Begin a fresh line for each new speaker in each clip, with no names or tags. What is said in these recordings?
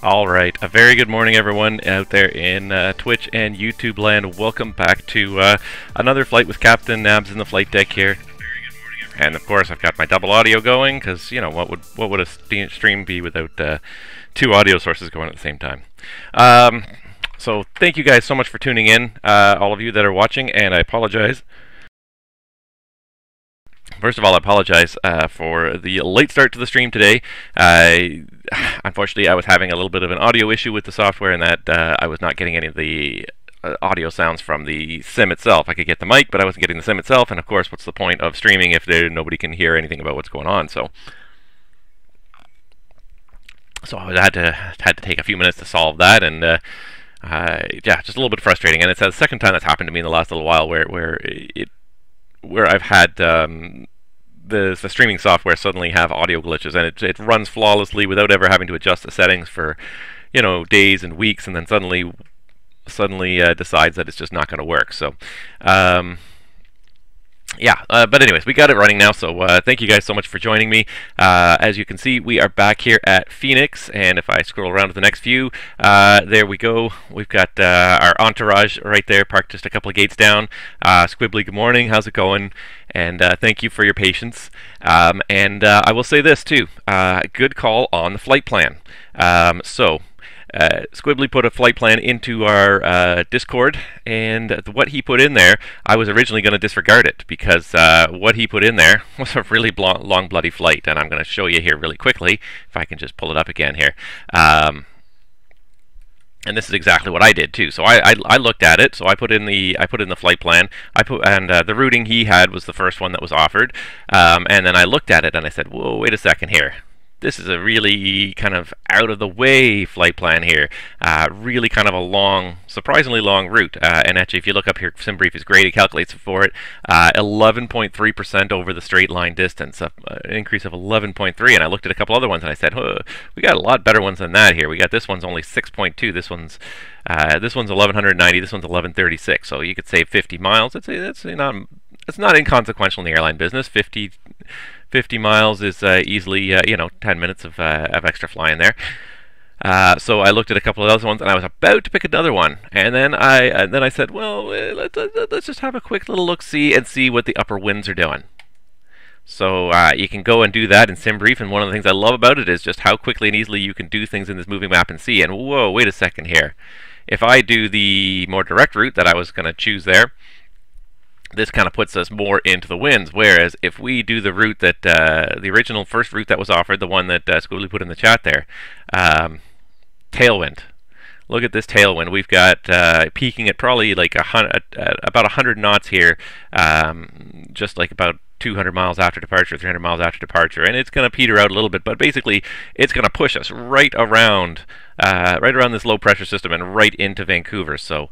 All right, a very good morning, everyone out there in Twitch and YouTube land. Welcome back to another flight with Captain Nabs in the flight deck here. And of course, I've got my double audio going because you know what would a stream be without two audio sources going at the same time? So thank you guys so much for tuning in, all of you that are watching, and I apologize. First of all, I apologize for the late start to the stream today. Unfortunately, I was having a little bit of an audio issue with the software, and that I was not getting any of the audio sounds from the sim itself. I could get the mic, but I wasn't getting the sim itself, and of course, what's the point of streaming if nobody can hear anything about what's going on? So I had to take a few minutes to solve that, and yeah, just a little bit frustrating. And it's the second time that's happened to me in the last little while where I've had the streaming software suddenly have audio glitches, and it runs flawlessly without ever having to adjust the settings for, you know, days and weeks, and then suddenly decides that it's just not going to work. So yeah, but anyways, we got it running now, so thank you guys so much for joining me. As you can see, we are back here at Phoenix, and if I scroll around to the next view, there we go. We've got our Entourage right there, parked just a couple of gates down. Squibbly, good morning, how's it going? And thank you for your patience. And I will say this too, good call on the flight plan. Squibbly put a flight plan into our Discord, and what he put in there, I was originally going to disregard it because what he put in there was a really long bloody flight, and I'm going to show you here really quickly if I can just pull it up again here. And this is exactly what I did too. So I looked at it. So I put in the flight plan. The routing he had was the first one that was offered, and then I looked at it and I said, whoa, wait a second here. This is a really kind of out-of-the-way flight plan here. Really kind of a long, surprisingly long route. And actually, if you look up here, SimBrief is great. It calculates for it. 11.3% over the straight line distance, an increase of 11.3. And I looked at a couple other ones, and I said, we got a lot better ones than that here. We got this one's only 6.2. This one's 1190. This one's 1136. So you could save 50 miles. It's not inconsequential in the airline business. 50 miles is easily, 10 minutes of extra flying there. So I looked at a couple of those ones, and I was about to pick another one, and then I said, well, let's just have a quick little look-see and see what the upper winds are doing. So you can go and do that in SimBrief, and one of the things I love about it is just how quickly and easily you can do things in this moving map and see. And whoa, wait a second here. If I do the more direct route that I was going to choose there, this kind of puts us more into the winds, whereas if we do the route that, the original first route that was offered, the one that Squibbly put in the chat there, tailwind. Look at this tailwind. We've got peaking at probably like about 100 knots here, just like about 200 miles after departure, 300 miles after departure, and it's going to peter out a little bit, but basically it's going to push us right around this low pressure system and right into Vancouver. So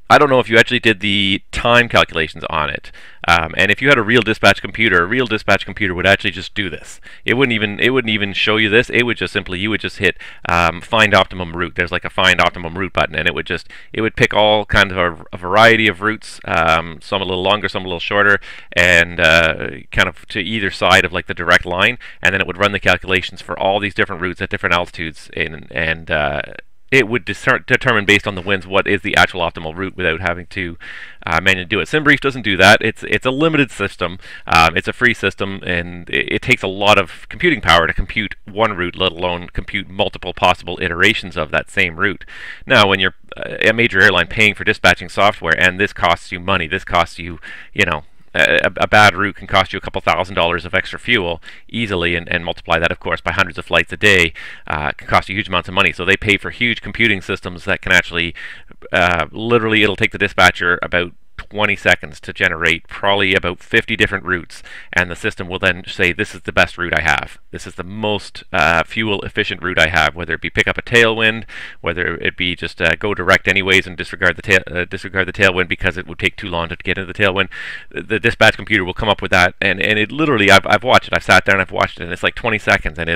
I don't know if you actually did the time calculations on it, and if you had a real dispatch computer would actually just do this. It wouldn't even show you this. It would just simply, you would just hit find optimum route. There's like a find optimum route button, and it would pick all kinds of a variety of routes, some a little longer, some a little shorter, and kind of to either side of like the direct line, and then it would run the calculations for all these different routes at different altitudes, and it would determine based on the winds what is the actual optimal route without having to manually do it. SimBrief doesn't do that. It's a limited system. It's a free system, and it takes a lot of computing power to compute one route, let alone compute multiple possible iterations of that same route. Now, when you're a major airline paying for dispatching software, and this costs you money, this costs you, a bad route can cost you a couple $1,000s of extra fuel easily, and multiply that, of course, by hundreds of flights a day, can cost you huge amounts of money. So they pay for huge computing systems that can actually, literally, it'll take the dispatcher about 20 seconds to generate probably about 50 different routes, and the system will then say, this is the best route I have. This is the most fuel efficient route I have, whether it be pick up a tailwind, whether it be just go direct anyways and disregard the tailwind because it would take too long to get into the tailwind. The dispatch computer will come up with that, and it literally, I've watched it. I've sat there and I've watched it, and it's like 20 seconds, and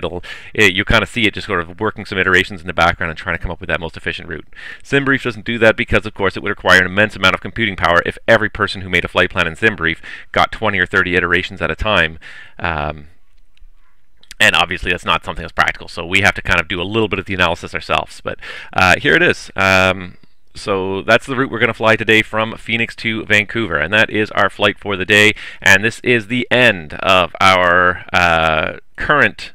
you kind of see it just sort of working some iterations in the background and trying to come up with that most efficient route. SimBrief doesn't do that because, of course, it would require an immense amount of computing power if every person who made a flight plan in SimBrief got 20 or 30 iterations at a time. And obviously that's not something that's practical, so we have to kind of do a little bit of the analysis ourselves. But here it is. So that's the route we're going to fly today from Phoenix to Vancouver, and that is our flight for the day. And this is the end of our current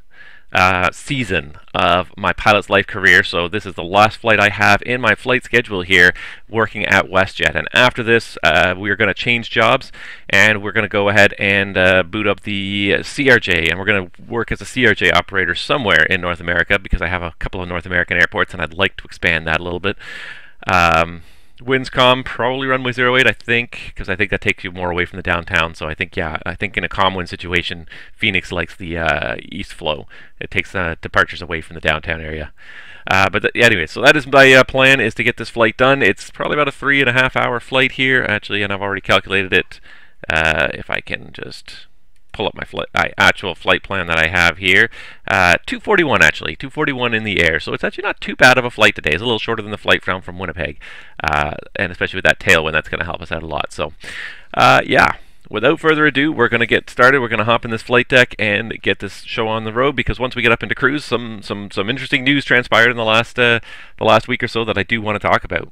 season of my pilot's life career. So this is the last flight I have in my flight schedule here working at WestJet. And after this, we're going to change jobs, and we're going to go ahead and boot up the CRJ, and we're going to work as a CRJ operator somewhere in North America, because I have a couple of North American airports and I'd like to expand that a little bit. Windscom, probably runway 08, I think, because I think that takes you more away from the downtown. So I think, yeah, I think in a calm wind situation, Phoenix likes the east flow. It takes departures away from the downtown area. Anyway, so that is my plan, is to get this flight done. It's probably about a 3.5 hour flight here, actually, and I've already calculated it. If I can just pull up my actual flight plan that I have here. 241 actually, 241 in the air. So it's actually not too bad of a flight today. It's a little shorter than the flight from Winnipeg, and especially with that tailwind, that's going to help us out a lot. So, yeah. Without further ado, we're going to get started. We're going to hop in this flight deck and get this show on the road, because once we get up into cruise, some interesting news transpired in the last week or so that I do want to talk about.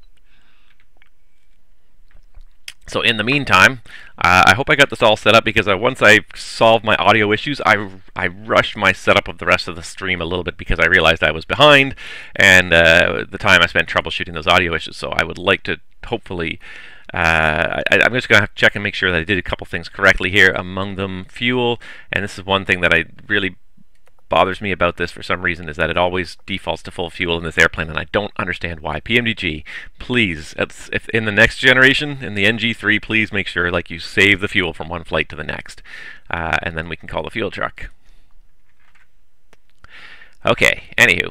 So in the meantime, I hope I got this all set up, because once I solved my audio issues, I rushed my setup of the rest of the stream a little bit, because I realized I was behind, and the time I spent troubleshooting those audio issues. So I would like to hopefully, I'm just going to have to check and make sure that I did a couple things correctly here, among them fuel. And this is one thing that I really bothers me about this for some reason, is that it always defaults to full fuel in this airplane, and I don't understand why. PMDG, please, if in the next generation, in the NG3, please make sure you save the fuel from one flight to the next, and then we can call the fuel truck. Okay, anywho,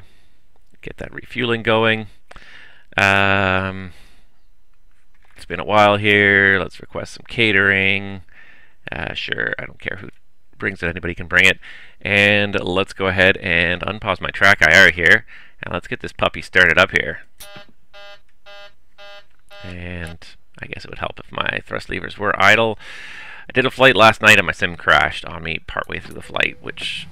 get that refueling going. It's been a while here. Let's request some catering. Sure, I don't care who brings it, anybody can bring it. And let's go ahead and unpause my track IR here, and let's get this puppy started up here. And I guess it would help if my thrust levers were idle. I did a flight last night and my sim crashed on me partway through the flight, which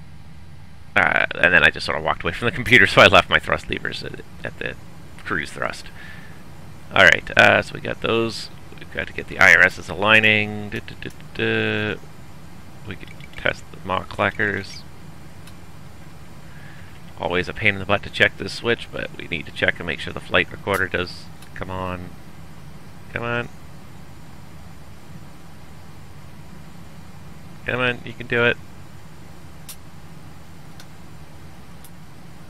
and then I just sort of walked away from the computer, so I left my thrust levers at the cruise thrust. Alright, so we got those. We've got to get the IRSs aligning. We can test the Mach clackers. Always a pain in the butt to check this switch, but we need to check and make sure the flight recorder does. Come on. Come on. Come on, you can do it.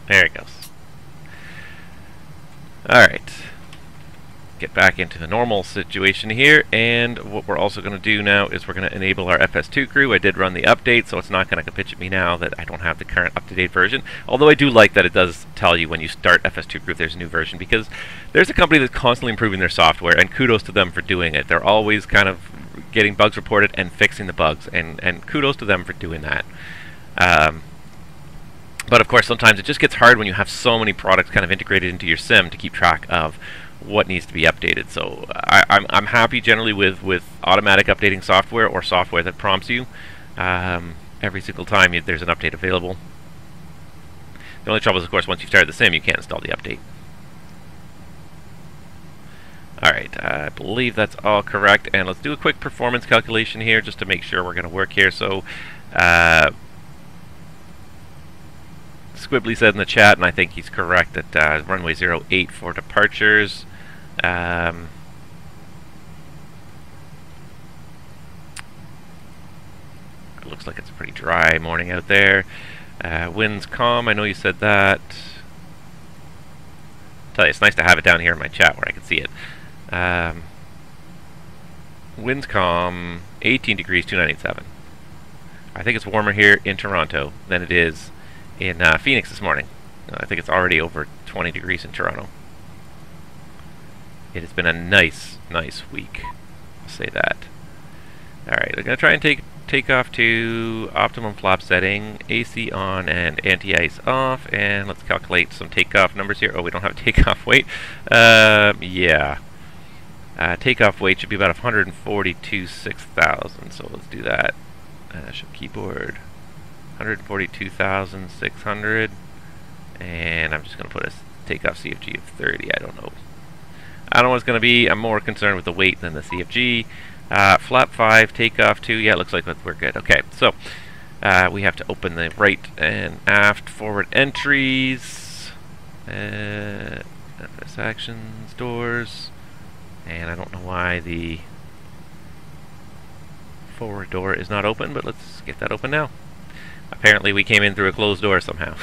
There it goes. Alright. Get back into the normal situation here, and what we're also going to do now is we're going to enable our FS2 crew. I did run the update, so it's not going to pitch at me now that I don't have the current up-to-date version, although I do like that it does tell you when you start FS2 crew if there's a new version, because there's a company that's constantly improving their software, and kudos to them for doing it. They're always kind of getting bugs reported and fixing the bugs, and kudos to them for doing that. But of course, sometimes it just gets hard when you have so many products kind of integrated into your sim to keep track of what needs to be updated. So I'm happy generally with automatic updating software, or software that prompts you every single time there's an update available. The only trouble is, of course, once you've started the sim, you can't install the update. Alright, I believe that's all correct, and let's do a quick performance calculation here just to make sure we're going to work here. So Squibbly said in the chat, and I think he's correct, that runway 08 for departures. It looks like it's a pretty dry morning out there. Winds calm, I know you said that. I tell you, it's nice to have it down here in my chat where I can see it. Winds calm, 18 degrees, 2987. I think it's warmer here in Toronto than it is in Phoenix this morning. I think it's already over 20 degrees in Toronto. It has been a nice week, I'll say that. Alright, we're going to try and take off to optimum flap setting, AC on and anti-ice off, and let's calculate some takeoff numbers here. Oh, we don't have takeoff weight. Yeah. Takeoff weight should be about 142,600, so let's do that. Show keyboard. 142,600, and I'm just going to put a takeoff CFG of 30. I don't know what it's going to be. I'm more concerned with the weight than the CFG. Flap 5, takeoff 2. Yeah, it looks like we're good. Okay, so we have to open the right and aft forward entries, FS actions, doors, and I don't know why the forward door is not open, but let's get that open now. Apparently we came in through a closed door somehow.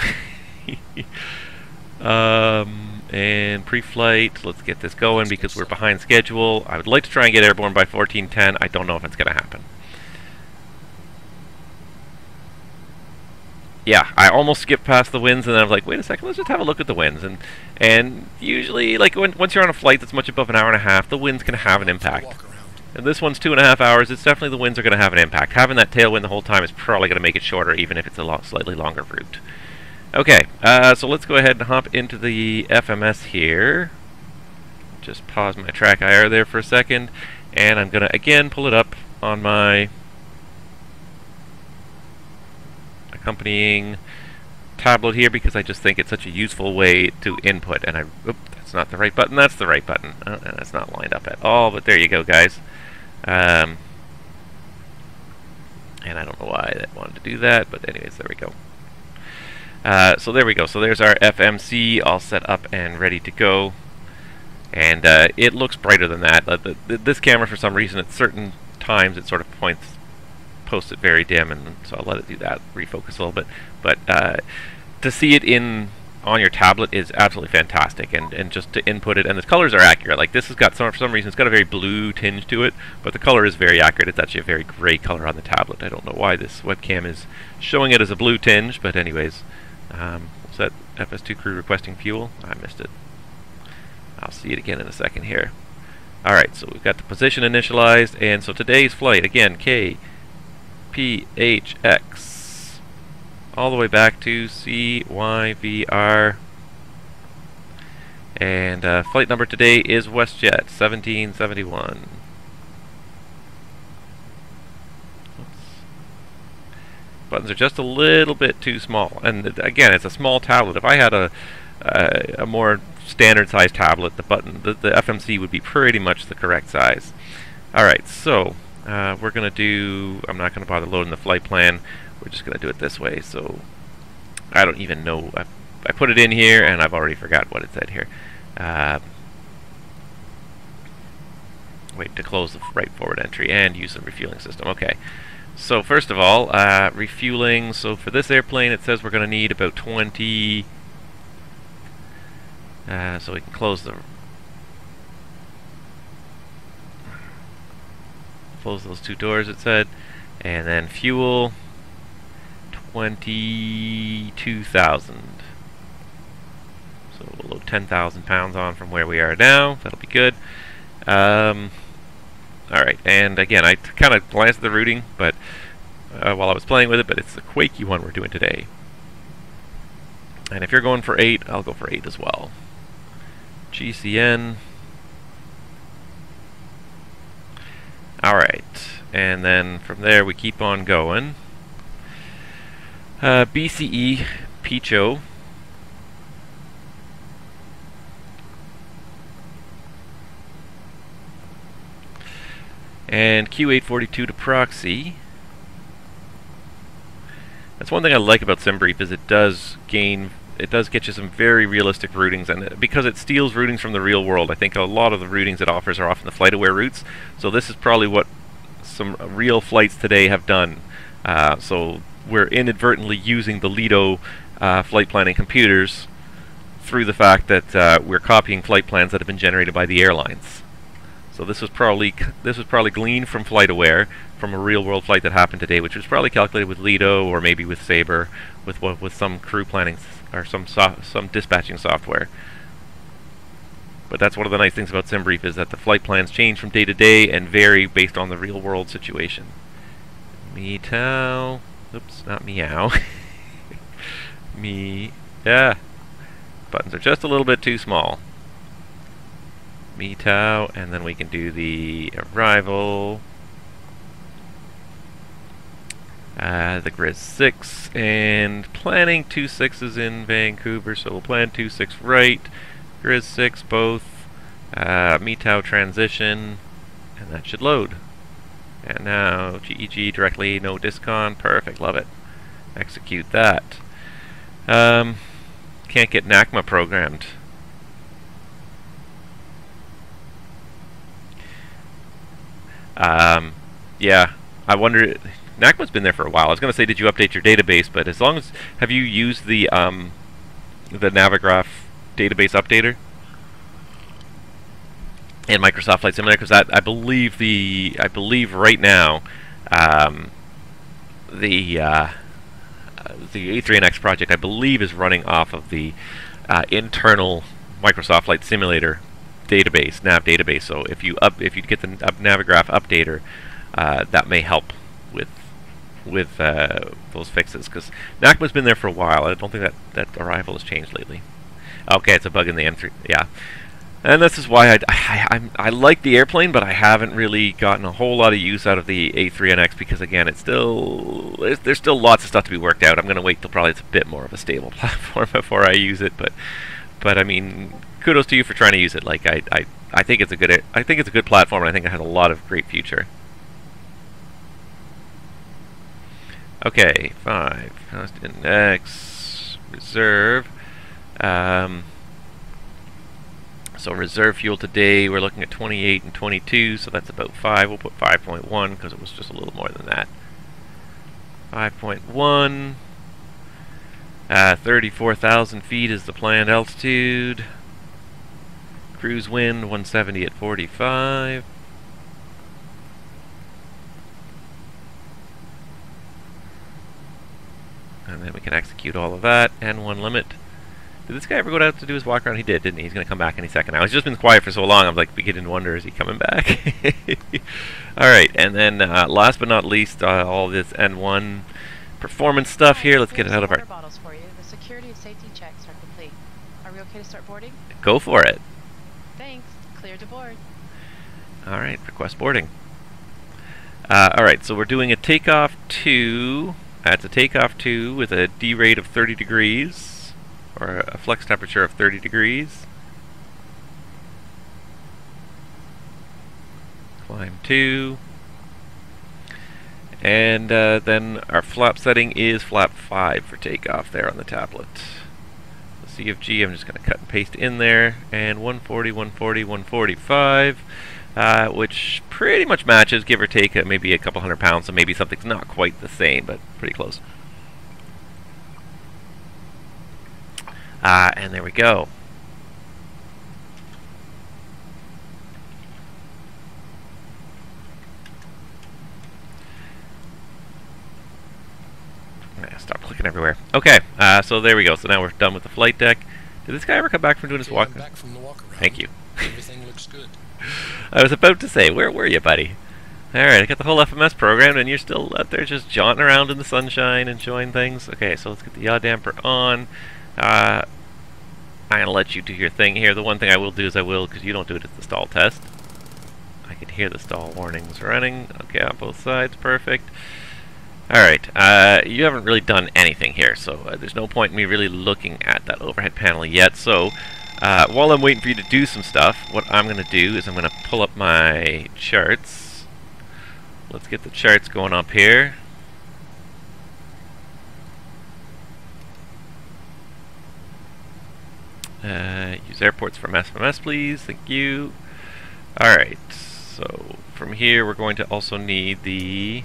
And pre-flight, let's get this going because we're behind schedule. I would like to try and get airborne by 14:10. I don't know if it's going to happen. Yeah, I almost skipped past the winds, and then I was like, wait a second, let's just have a look at the winds. And usually, like once you're on a flight that's much above an hour and a half, the wind's going to have an impact. And this one's 2.5 hours. It's definitely the winds are going to have an impact. Having that tailwind the whole time is probably going to make it shorter, even if it's a slightly longer route. Okay, so let's go ahead and hop into the FMS here. Just pause my track IR there for a second, and I'm going to again pull it up on my accompanying tablet here because I just think it's such a useful way to input. And oops, that's not the right button. That's the right button. Oh, and that's not lined up at all. But there you go, guys. And I don't know why that wanted to do that, but anyways, there we go. So there we go. So there's our FMC all set up and ready to go. And it looks brighter than that. This camera, for some reason, at certain times, it sort of posts it very dim, and so I'll let it do that, refocus a little bit. But to see it on your tablet is absolutely fantastic, and just to input it, and the colors are accurate. Like this has got for some reason, it's got a very blue tinge to it, but the color is very accurate. It's actually a very gray color on the tablet. I don't know why this webcam is showing it as a blue tinge, but anyways. Was that FS2 crew requesting fuel? I missed it. I'll see it again in a second here. Alright, so we've got the position initialized, and so today's flight, again, KPHX, all the way back to CYVR. And flight number today is WestJet 1771. Buttons are just a little bit too small, and again, it's a small tablet. If I had a more standard size tablet, the FMC would be pretty much the correct size. Alright, so we're going to do, I'm not going to bother loading the flight plan, we're just going to do it this way. So I don't even know, I put it in here and I've already forgot what it said here. Wait to close the right forward entry and use the refueling system. Okay. So first of all, refueling. So for this airplane, it says we're going to need about 20. So we can close those two doors. It said, and then fuel 22,000. So we'll load 10,000 pounds on from where we are now. That'll be good. Alright, and again, I kind of glanced at the routing, but while I was playing with it, but it's the quakey one we're doing today. And if you're going for 8, I'll go for 8 as well. GCN. Alright, and then from there we keep on going. BCE Picho. And Q842 to proxy. That's one thing I like about SimBrief is it does get you some very realistic routings, and because it steals routings from the real world, I think a lot of the routings it offers are often the flight-aware routes. So this is probably what some real flights today have done. So we're inadvertently using the Lido flight planning computers through the fact that we're copying flight plans that have been generated by the airlines. So this was probably gleaned from FlightAware, from a real-world flight that happened today, which was probably calculated with Lido or maybe with Sabre, with some crew planning or some dispatching software. But that's one of the nice things about SimBrief is that the flight plans change from day to day and vary based on the real-world situation. Meow. Oops, not meow. Yeah. Buttons are just a little bit too small. METOW, and then we can do the arrival. the Grizz 6, and planning 2 6s in Vancouver, so we'll plan 2 6 right, Grizz 6 both, METOW transition, and that should load. And now GEG directly, no discon, perfect, love it. Execute that. Can't get NACMA programmed. Yeah, I wonder. NACMA's been there for a while. I was going to say, did you update your database? But as long as, have you used the Navigraph database updater in Microsoft Flight Simulator? Because that, I believe right now, the A380X project, I believe, is running off of the internal Microsoft Flight Simulator database, nav database. So if you get the Navigraph updater, that may help with those fixes, because NACMA's been there for a while. I don't think that arrival has changed lately. Okay, it's a bug in the M3. Yeah, and this is why I like the airplane, but I haven't really gotten a whole lot of use out of the A380X, because again, it's still there's still lots of stuff to be worked out. I'm going to wait till probably it's a bit more of a stable platform before I use it. But I mean, kudos to you for trying to use it. Like I think it's a good platform, and I think it has a lot of great future. Okay, 5, constant X, reserve. So reserve fuel today, we're looking at 28 and 22, so that's about 5. We'll put 5.1 because it was just a little more than that. 5.1. 34,000 feet is the planned altitude. Cruise wind 170 at 45. And then we can execute all of that. N1 limit. Did this guy ever go out to do his walk around? He did, didn't he? He's going to come back any second now. He's just been quiet for so long, I'm like beginning to wonder, is he coming back? Alright, and then last but not least, all this N1 performance stuff here. Let's get it out of our...
bottles for you. The security and safety checks are complete. Are we okay to start boarding?
Go for it.
Thanks. Clear to board.
Alright, request boarding. Alright, so we're doing a takeoff 2. That's a takeoff 2 with a D rate of 30 degrees, or a flex temperature of 30 degrees. Climb 2. And then our flap setting is flap 5 for takeoff there on the tablet. The CFG, I'm just going to cut and paste in there, and 140, 140, 145. Which pretty much matches, give or take maybe a couple £100, so maybe something's not quite the same, but pretty close. And there we go. Stop clicking everywhere. Okay, so there we go. So now we're done with the flight deck. Did this guy ever come back from doing his walk?
Back from the walk around.
Thank you.
Everything looks good.
I was about to say, where were you, buddy? Alright, I got the whole FMS programmed, and you're still out there just jaunting around in the sunshine, enjoying things. Okay, so let's get the yaw damper on. I'm going to let you do your thing here. The one thing I will do is because you don't do it, it's the stall test. I can hear the stall warnings running. Okay, on both sides, perfect. Alright, you haven't really done anything here, so there's no point in me really looking at that overhead panel yet. So, while I'm waiting for you to do some stuff, what I'm going to do is I'm going to pull up my charts. Let's get the charts going up here. Use airports from FMS, please. Thank you. Alright, so from here we're going to also need the...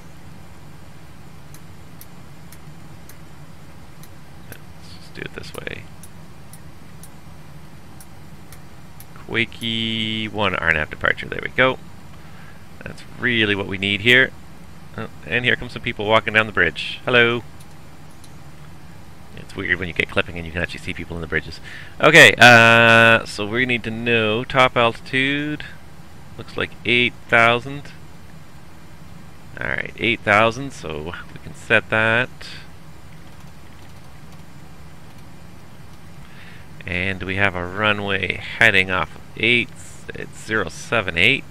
Let's just do it this way. Wakey 1 RNAV departure. There we go. That's really what we need here. Oh, and here come some people walking down the bridge. Hello. It's weird when you get clipping and you can actually see people in the bridges. Okay, so we need to know top altitude. Looks like 8,000. Alright, 8,000, so we can set that. And we have a runway heading off of 8. It's 078.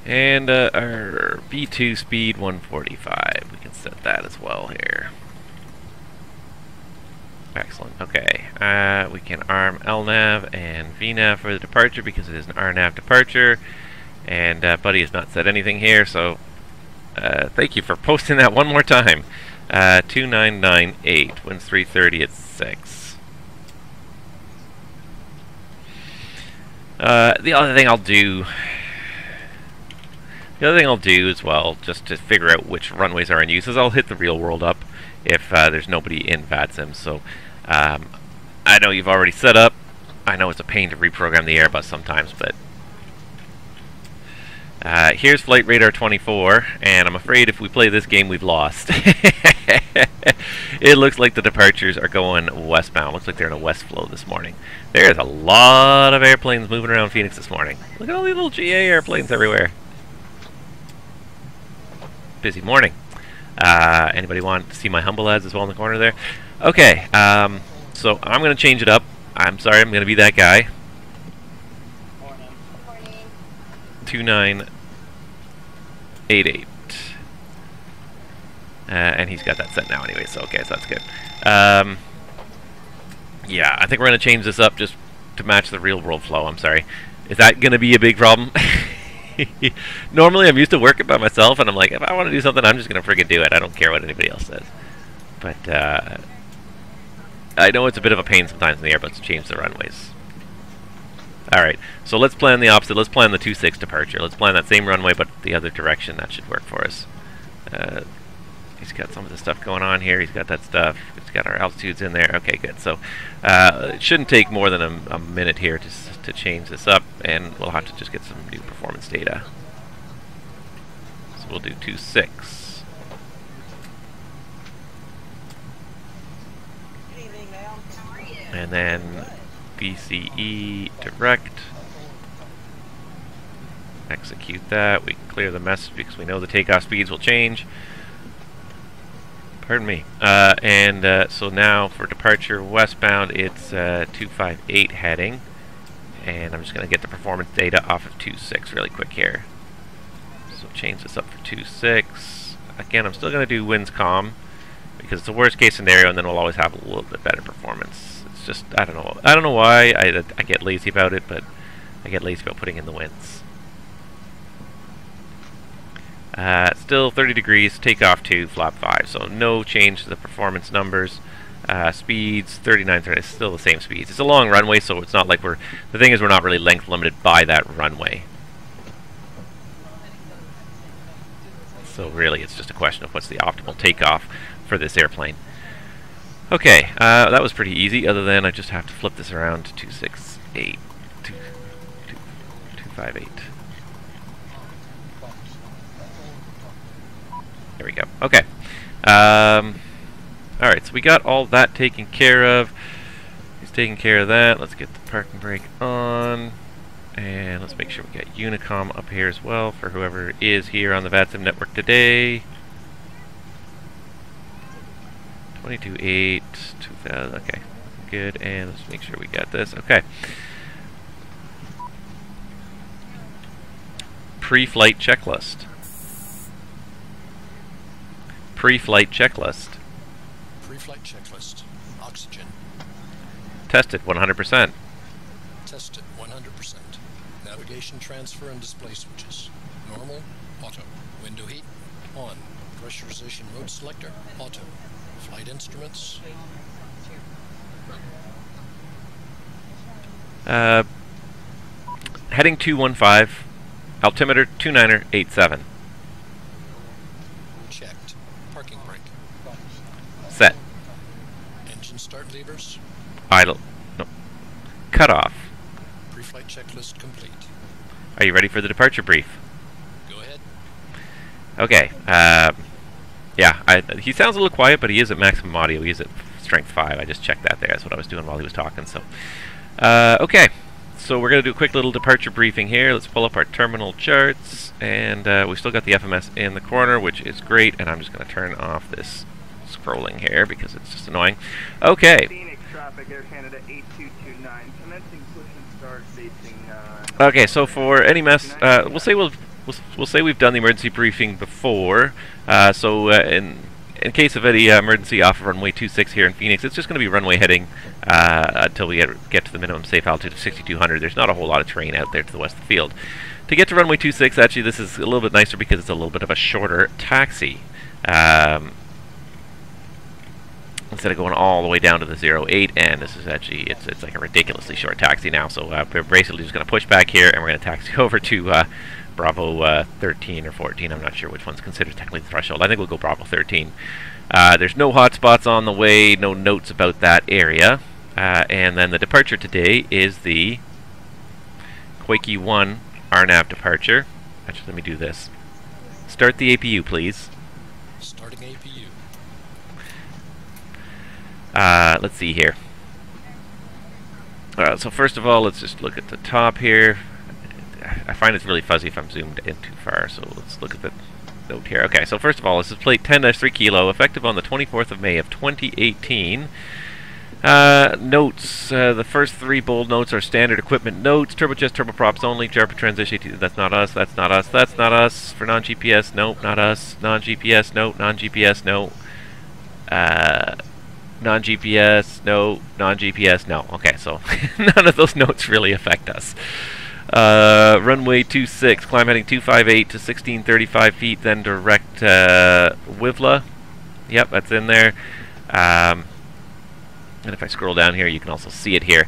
And our B2 speed 145. We can set that as well here. Excellent. Okay. We can arm LNAV and VNAV for the departure because it is an RNAV departure. And Buddy has not said anything here, so thank you for posting that one more time. 2998, winds 330 at 6. The other thing I'll do as well, just to figure out which runways are in use, is I'll hit the real world up if there's nobody in VATSIM. So I know you've already set up. I know it's a pain to reprogram the Airbus sometimes, but here's Flight Radar 24, and I'm afraid if we play this game, we've lost. It looks like the departures are going westbound. Looks like they're in a west flow this morning. There's a lot of airplanes moving around Phoenix this morning. Look at all these little GA airplanes everywhere. Busy morning. Anybody want to see my humble ads as well in the corner there? Okay, so I'm going to change it up. I'm sorry, I'm going to be that guy. 2988. And he's got that set now anyway, so okay, so that's good. Yeah, I think we're going to change this up just to match the real world flow. I'm sorry. Is that going to be a big problem? Normally I'm used to working by myself, and I'm like, if I want to do something, I'm just going to friggin' do it. I don't care what anybody else says. But I know it's a bit of a pain sometimes in the Airbus to change the runways. Alright, so let's plan the opposite. Let's plan the 2-6 departure. Let's plan that same runway, but the other direction. That should work for us. He's got some of the stuff going on here. He's got that stuff. He's got our altitudes in there. Okay, good. So it shouldn't take more than a minute here to change this up, and we'll have to just get some new performance data. So we'll do 2-6. And then VCE direct. Execute that. We can clear the message because we know the takeoff speeds will change. Pardon me. So now for departure westbound, it's 258 heading. And I'm just going to get the performance data off of 2.6 really quick here. So change this up for 2.6. Again, I'm still going to do winds calm because it's a worst case scenario, and then we'll always have a little bit better performance. It's just, I don't know why I get lazy about it, but I get lazy about putting in the winds. Still 30 degrees, takeoff 2, flap 5, so no change to the performance numbers. Speeds 39, 30, still the same speeds. It's a long runway, so it's not like the thing is we're not really length limited by that runway. So really it's just a question of what's the optimal takeoff for this airplane. Okay, that was pretty easy, other than I just have to flip this around to 268, 258. There we go. Okay. Alright, so we got all that taken care of. He's taking care of that. Let's get the parking brake on. And let's make sure we got Unicom up here as well for whoever is here on the VATSIM network today. 22.8, 2000, okay. Good, and let's make sure we got this. Okay. Pre-flight checklist. Pre-flight checklist.
Pre-flight checklist. Oxygen.
Tested 100%.
Tested 100%. Navigation transfer and display switches. Normal. Auto. Window heat. On. Pressurization mode selector. Auto. Flight instruments.
Heading 215. Altimeter 2987.
Checked. Parking brake.
Set.
Engine start levers.
Idle. No. Cut off.
Pre-flight checklist complete.
Are you ready for the departure brief?
Go ahead.
Okay. Yeah, he sounds a little quiet, but he is at maximum audio. He is at strength 5. I just checked that there. That's what I was doing while he was talking. So, okay. So we're going to do a quick little departure briefing here. Let's pull up our terminal charts. And we've still got the FMS in the corner, which is great. And I'm just going to turn off this scrolling here because it's just annoying. Okay.
Phoenix traffic, Air Canada 8229, commencing push and start facing
Okay, so for any mess, we'll say we'll we'll say we've done the emergency briefing before. In case of any emergency off of runway 26 here in Phoenix, it's just going to be runway heading until we get to the minimum safe altitude of 6,200. There's not a whole lot of terrain out there to the west of the field. To get to runway 26, actually, this is a little bit nicer because it's a little bit of a shorter taxi. Instead of going all the way down to the 08, and this is actually, it's like a ridiculously short taxi now. So we're basically just going to push back here, and we're going to taxi over to Bravo 13 or 14. I'm not sure which one's considered technically the threshold. I think we'll go Bravo 13. There's no hotspots on the way, no notes about that area. And then the departure today is the Quakey 1 RNAV departure. Actually, let me do this. Start the APU, please.
Starting APU.
Let's see here. So first of all, let's just look at the top here. I find it's really fuzzy if I'm zoomed in too far, so let's look at the note here. Okay, so first of all, this is plate 10-3 kilo, effective on the 24th of May of 2018. Notes, the first 3 bold notes are standard equipment notes, turbojet, turboprops only, JARPA transition, that's not us, that's not us, that's not us, for non-GPS, nope, not us, non-GPS, nope, non-GPS, no, non-GPS, no, non-GPS, no. Okay, so none of those notes really affect us. Runway 26, climb heading 258 to 1635 feet, then direct WIVLA. Yep, that's in there. And if I scroll down here, you can also see it here.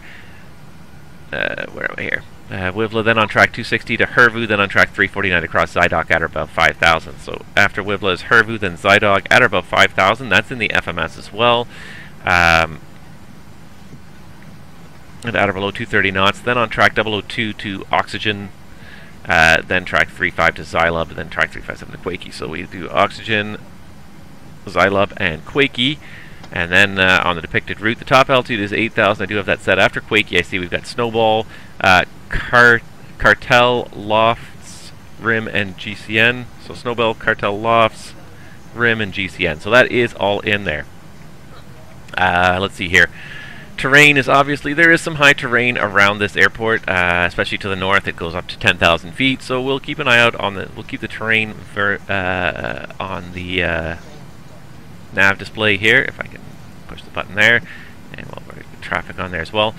Where am I here? WIVLA, then on track 260 to Hervu, then on track 349 across Zydog at or above 5,000. So after WIVLA is Hervu, then Zydog at or above 5,000. That's in the FMS as well. And at or below 230 knots, then on track 002 to Oxygen, then track 35 to Xylub, then track 357 to Quakey. So we do Oxygen, Xylub, and Quakey, and then on the depicted route, the top altitude is 8,000. I do have that set after Quakey. I see we've got Snowball, Cartel, Lofts, Rim, and GCN. So Snowball, Cartel, Lofts, Rim, and GCN. So that is all in there. Let's see here. Terrain is obviously, there is some high terrain around this airport, especially to the north. It goes up to 10,000 feet, so we'll keep an eye out on we'll keep the terrain on the nav display here, if I can push the button there, and we'll put traffic on there as well.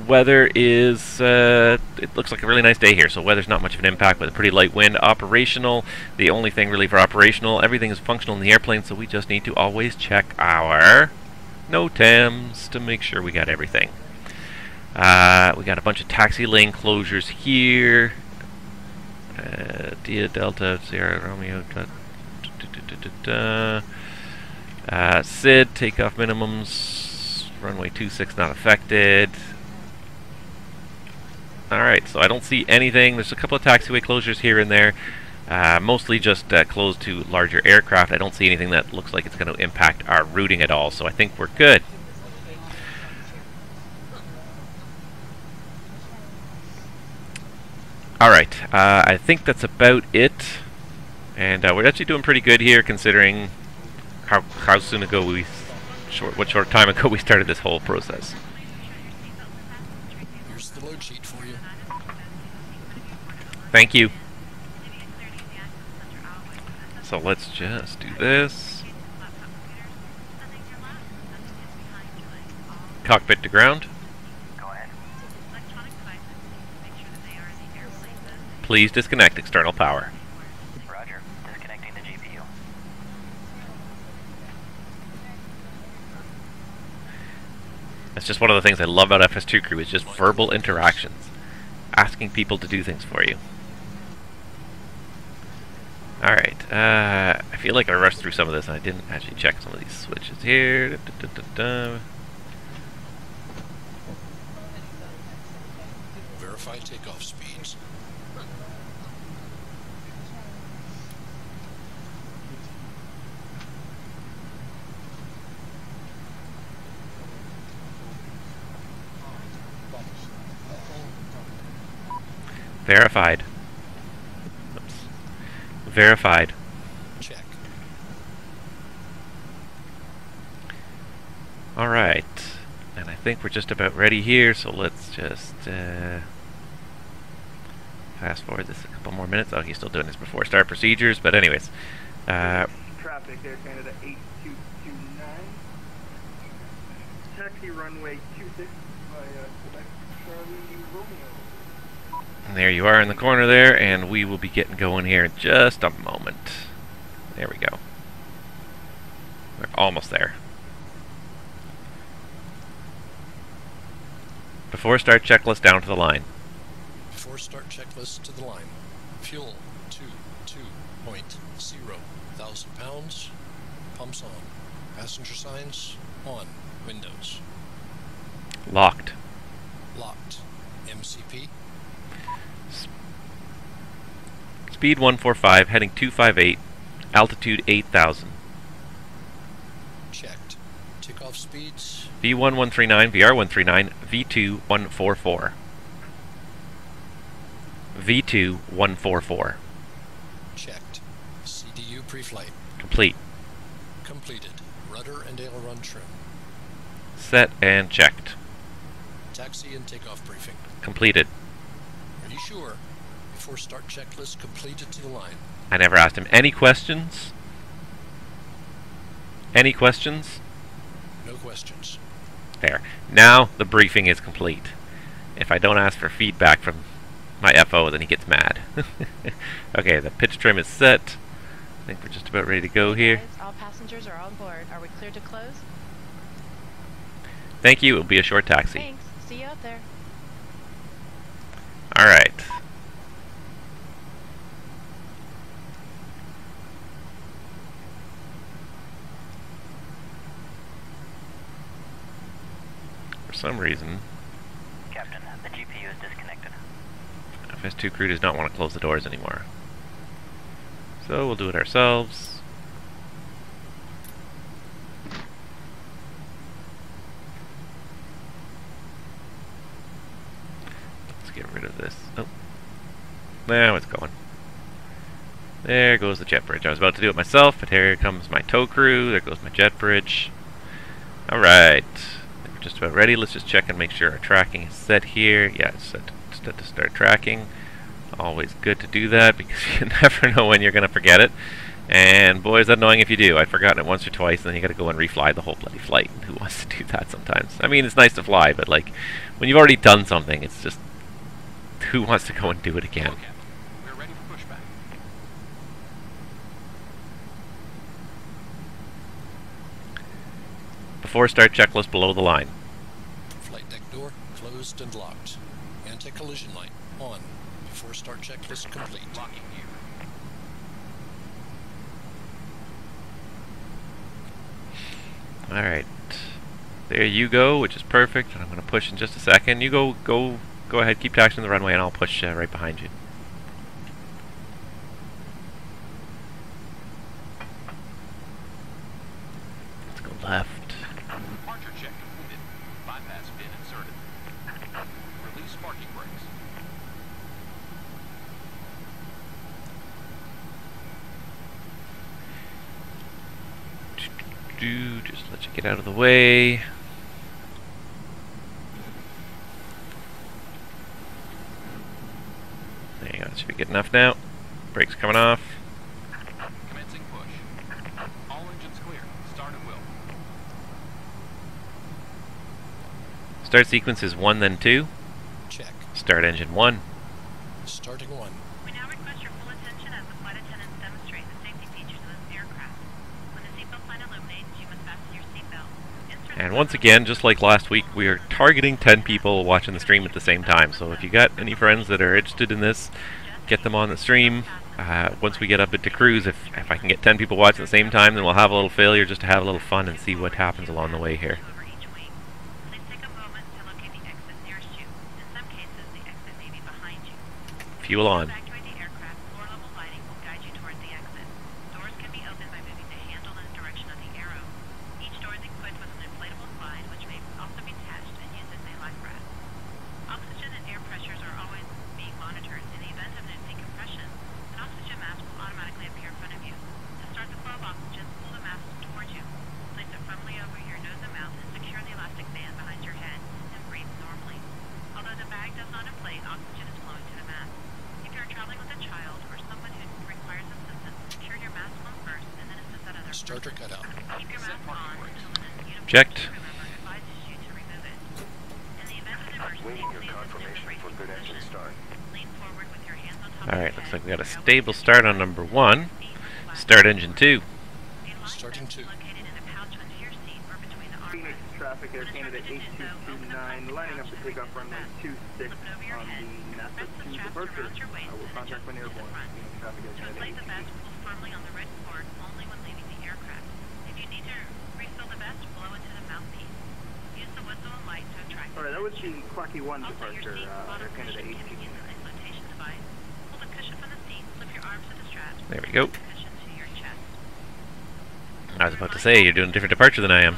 Weather is, it looks like a really nice day here, so weather's not much of an impact, with a pretty light wind. Operational, the only thing really for operational, everything is functional in the airplane, so we just need to always check our NOTAMs to make sure we got everything. We got a bunch of taxi lane closures here. Dia Delta Sierra Romeo. SID takeoff minimums. Runway 26 not affected. Alright, so I don't see anything. There's a couple of taxiway closures here and there. Mostly just closed to larger aircraft. I don't see anything that looks like it's going to impact our routing at all, so I think we're good. Alright, I think that's about it. And we're actually doing pretty good here, considering how soon ago what short time ago we started this whole process.
Here's the load sheet for you.
Thank you. So let's just do this. Cockpit to ground.
Go ahead.
Please disconnect external power.
Roger. Disconnecting the GPU.
That's just one of the things I love about FS2 Crew, is just verbal interactions. Asking people to do things for you. Alright, I feel like I rushed through some of this and I didn't actually check some of these switches here.
Verify takeoff speeds.
Verified. Oops. Verified.
Check.
Alright, and I think we're just about ready here, so let's just, if fast forward this a couple more minutes. Oh, he's still doing his before start procedures, but anyways.
Traffic Air Canada 8229. Taxi runway 26 via Quebec Charlie Romeo.
And there you are in the corner there, and we will be getting going here in just a moment. There we go. We're almost there. Before start checklist down to the line.
Before start checklist to the line. Fuel 22.0 thousand pounds. Pumps on. Passenger signs on. Windows.
Locked.
Locked. MCP.
Speed 145, heading 258, altitude 8,000.
Checked. Takeoff speeds.
V1139, VR139, V2144. V2144.
Checked. CDU pre-flight.
Complete.
Completed. Rudder and aileron trim.
Set and checked.
Taxi and takeoff briefing.
Completed.
Are you sure? Before start checklist completed to the line.
I never asked him any questions. Any questions?
No questions.
There. Now the briefing is complete. If I don't ask for feedback from my FO, then he gets mad. Okay, the pitch trim is set. I think we're just about ready to go here.
Guys, all passengers are on board. Are we clear to close?
Thank you. It will be a short taxi.
Thanks. See you out there.
All right. For some reason,
Captain, the GPU is disconnected.
FS2 crew does not want to close the doors anymore. So we'll do it ourselves. Let's get rid of this. Oh. Now it's going. There goes the jet bridge. I was about to do it myself, but here comes my tow crew. There goes my jet bridge. Alright. We're just about ready. Let's just check and make sure our tracking is set here. Yeah, it's set to start tracking. Always good to do that because you never know when you're going to forget it. And boy, is that annoying if you do. I've forgotten it once or twice, and then you got to go and refly the whole bloody flight. And who wants to do that sometimes? I mean, it's nice to fly, but like when you've already done something, it's just who wants to go and do it again?
Okay. We're ready for pushback.
Before start checklist below the line.
Flight deck door closed and locked. Anti-collision light on. Before start checklist complete. Locking gear.
Alright. There you go, which is perfect. And I'm going to push in just a second. You go ahead, keep taxiing the runway, and I'll push right behind you. Let's go left.
Departure check completed. Bypass pin inserted. Release parking brakes.
Just let you get out of the way. There you go, that should be good enough now. Brakes coming off.
Commencing push. All engines clear. Start at will.
Start sequence is 1, then 2.
Check.
Start engine 1.
Starting 1.
We now request your full attention as the flight attendants demonstrate the safety features of this aircraft. When the seatbelt sign illuminates, you must fasten your seatbelt.
And once again, just like last week, we are targeting 10 people watching the stream at the same time. So if you got any friends that are interested in this, get them on the stream. Once we get up into cruise, if I can get 10 people watching at the same time, then we'll have a little failure just to have a little fun and see what happens along the way here.
Please take a moment to locate the exit nearest you. In some cases, the exit may be behind you.
Fuel on.
Evacuate the aircraft. Floor-level lighting will guide you toward the exit. Doors can be opened by moving the handle in the direction of the arrow. Each door is equipped with an inflatable slide, which may also be attached and used as a life raft. Oxygen and air pressures are always being monitored. In the event of an decompression, an oxygen mask will automatically appear in front of you. To start the flow of oxygen, pull the mask towards you. Place it firmly over your nose and mouth and secure the elastic band behind your head and breathe normally. Although the bag does not inflate, oxygen is flowing to the mask. If you're traveling with a child or someone who requires assistance, secure your mask on first and then assist that other
Starter
person.
cutout.
Keep your mask on until an uniformed
Checked.
crew member advises you to remove it. In the event of an emergency,
Waiting your
please assume the
confirmation for
braking
good engine
position.
start.
Lean forward with your hands on top of
Alright,
your
looks
head.
like we got a stable start on number 1. Start engine 2.
Starting 2.
Located in a pouch under your seat or between the
Phoenix
armrests.
traffic, Air Canada 8229, lining up to Takeoff Runway 26 on the NASA 2 departure. I will contact when airborne. Phoenix traffic, Air
To
Canada
inflate the vest, pull firmly on the red cord only when leaving the aircraft. If you need to refill the vest, blow into the mouthpiece. Use the whistle and light to attract.
Alright, that was the Clocky 1
Also, your
departure,
seat bottom
Air Canada
cushion can be
8229.
used as a flotation device. Pull the cushion from the seat, slip your arms to the straps.
There we go.
The cushion to your chest.
I was about to say, you're doing a different departure than I am.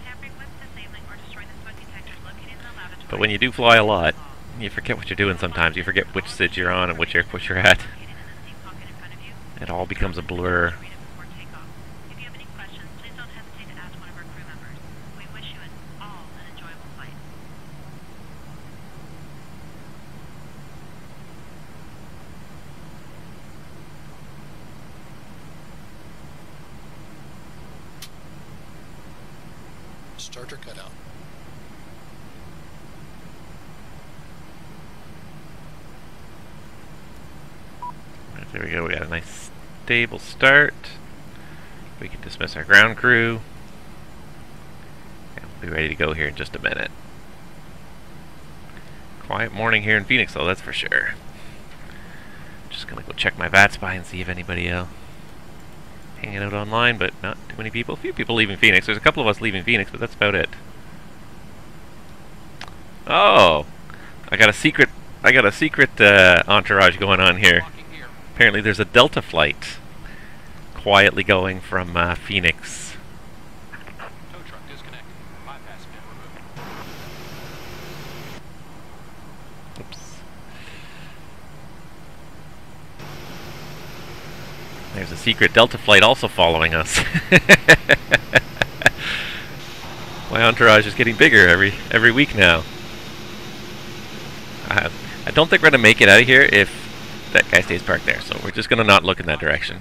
Tampering with, disabling, or destroying the smoke detectors located in the lavatory.
But when you do fly a lot, you forget what you're doing sometimes. You forget which SID you're on and which airport you're at.
Located in the seat pocket in front of you.
It all becomes a blur.
Read it before takeoff. If you have any questions, please don't hesitate to ask one of our crew members. We wish you all an enjoyable flight.
Starter cutout.
Right, there we go. We got a nice stable start. We can dismiss our ground crew. And we'll be ready to go here in just a minute. Quiet morning here in Phoenix, though, that's for sure. Just gonna go check my VATSPI and see if anybody else hanging out online, but not too many people. A few people leaving Phoenix. There's a couple of us leaving Phoenix, but that's about it. Oh, I got a secret entourage going on here.
Walking here.
Apparently, there's a Delta flight quietly going from Phoenix.
Tow truck disconnected. Bypass pin removed.
Oops. There's a secret Delta flight also following us. My entourage is getting bigger every week now. I don't think we're going to make it out of here if that guy stays parked there, so we're just going to not look in that direction.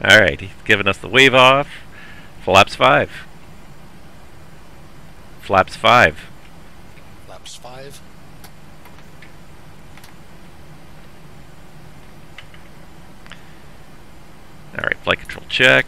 Alright, he's giving us the wave off. Flaps 5. Flaps 5.
Flaps 5.
Alright, flight control check.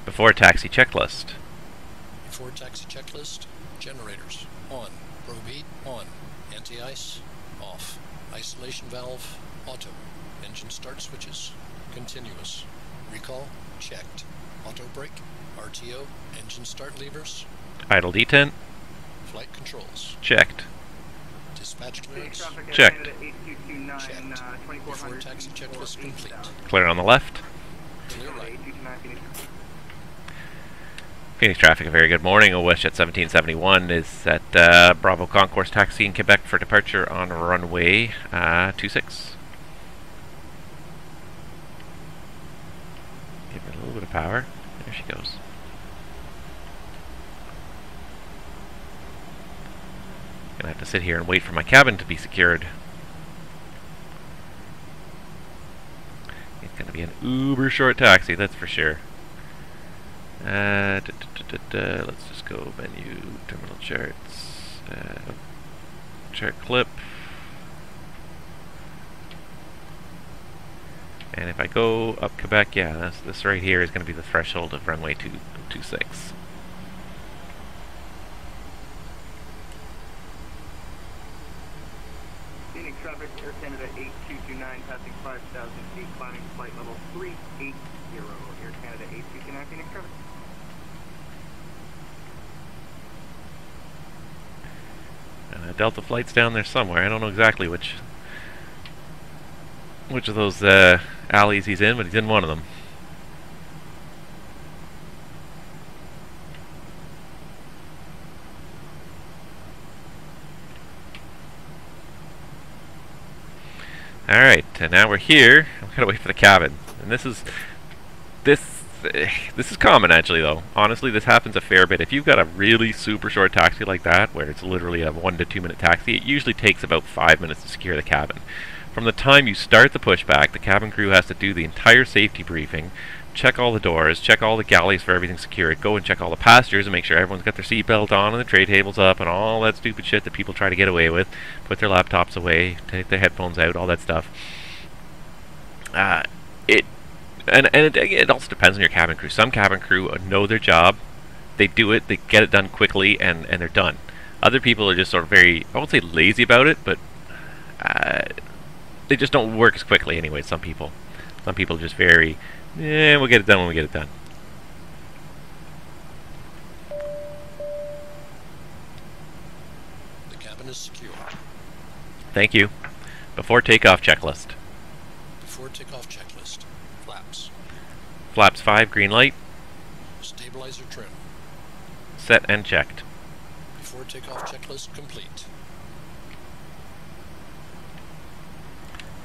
Before taxi checklist.
Before taxi checklist. Generators. On. Probe heat. On. Anti-ice. Off. Isolation valve. Auto. Engine start switches. Continuous. Recall. Checked. Auto brake. RTO. Engine start levers.
Idle detent.
Flight controls.
Checked.
Dispatch clearance.
Traffic, Air
Checked.
Canada 8229,
Checked.
2400
Before taxi checklist complete.
Clear on the left.
Clear right.
8229 Phoenix.
Phoenix traffic, a very good morning. WestJet 1771 is at Bravo Concourse taxi in Quebec for departure on runway 26. Give her a little bit of power. There she goes. Gonna have to sit here and wait for my cabin to be secured. It's gonna be an uber short taxi, that's for sure. Let's just go menu, terminal charts, chart clip. And if I go up Quebec, yeah, this right here is going to be the threshold of runway 26.
Phoenix traffic, Air Canada 8229, passing 5,000 feet, climbing flight level 380. Air Canada 8229, Phoenix traffic.
Delta flight's down there somewhere. I don't know exactly which of those alleys he's in, but he's in one of them. Alright, and now we're here. I've got to wait for the cabin. And this is common actually though. Honestly, this happens a fair bit. If you've got a really super short taxi like that, where it's literally a 1 to 2 minute taxi, it usually takes about 5 minutes to secure the cabin. From the time you start the pushback, the cabin crew has to do the entire safety briefing, check all the doors, check all the galleys for everything secured, go and check all the passengers and make sure everyone's got their seatbelt on and the tray table's up and all that stupid shit that people try to get away with, put their laptops away, take their headphones out, all that stuff. It also depends on your cabin crew. Some cabin crew know their job, they do it, they get it done quickly, and they're done. Other people are just sort of very, I won't say lazy about it, but they just don't work as quickly anyway, some people. Some people are just very, we'll get it done when we get it done.
The cabin is secure.
Thank you. Before takeoff checklist.
Before takeoff checklist. Flaps.
Flaps 5, green light.
Stabilizer trim.
Set and checked.
Before takeoff checklist complete.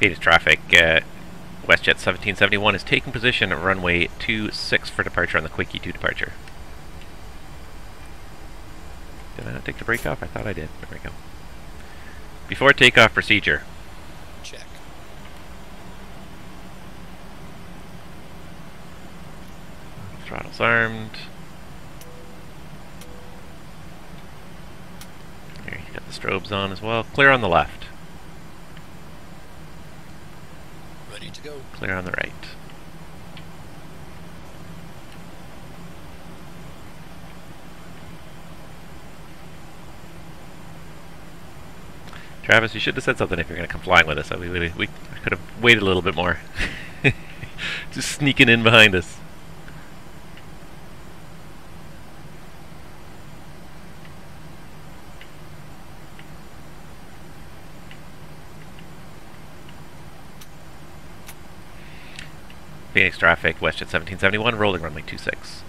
Phoenix traffic, WestJet 1771 is taking position at runway 26 for departure on the Quickie 2 departure. Did I not take the brake off? I thought I did. There we go. Before takeoff procedure.
Check.
Throttles armed. There, you got the strobes on as well. Clear on the left.
Ready to go.
Clear on the right. Travis, you should have said something if you're going to come flying with us. I could have waited a little bit more. Just sneaking in behind us. Phoenix traffic, WestJet 1771, rolling runway 26.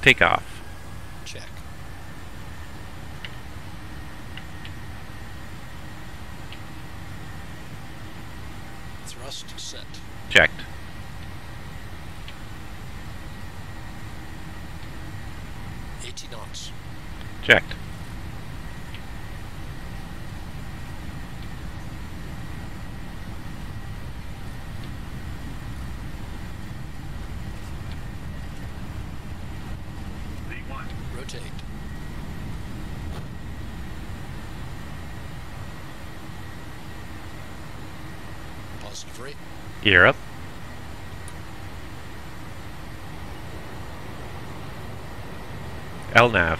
Takeoff.
Check. Thrust set.
Checked.
knots.
Checked.
Rotate. Positive rate.
Gear up. LNAV.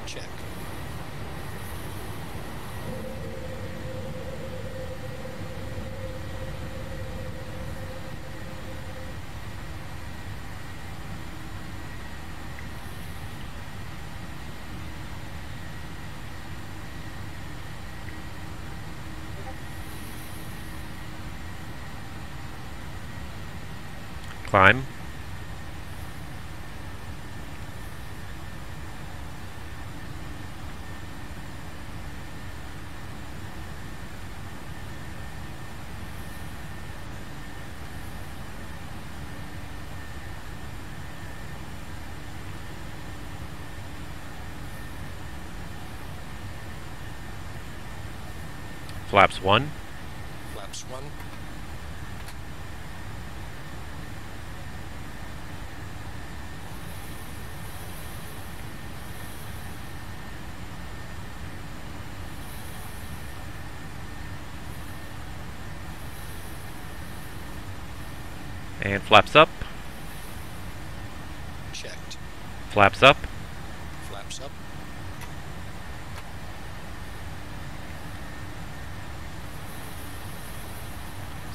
Check.
Climb. Flaps 1.
Flaps 1.
And flaps up.
Checked.
Flaps up.
Flaps up.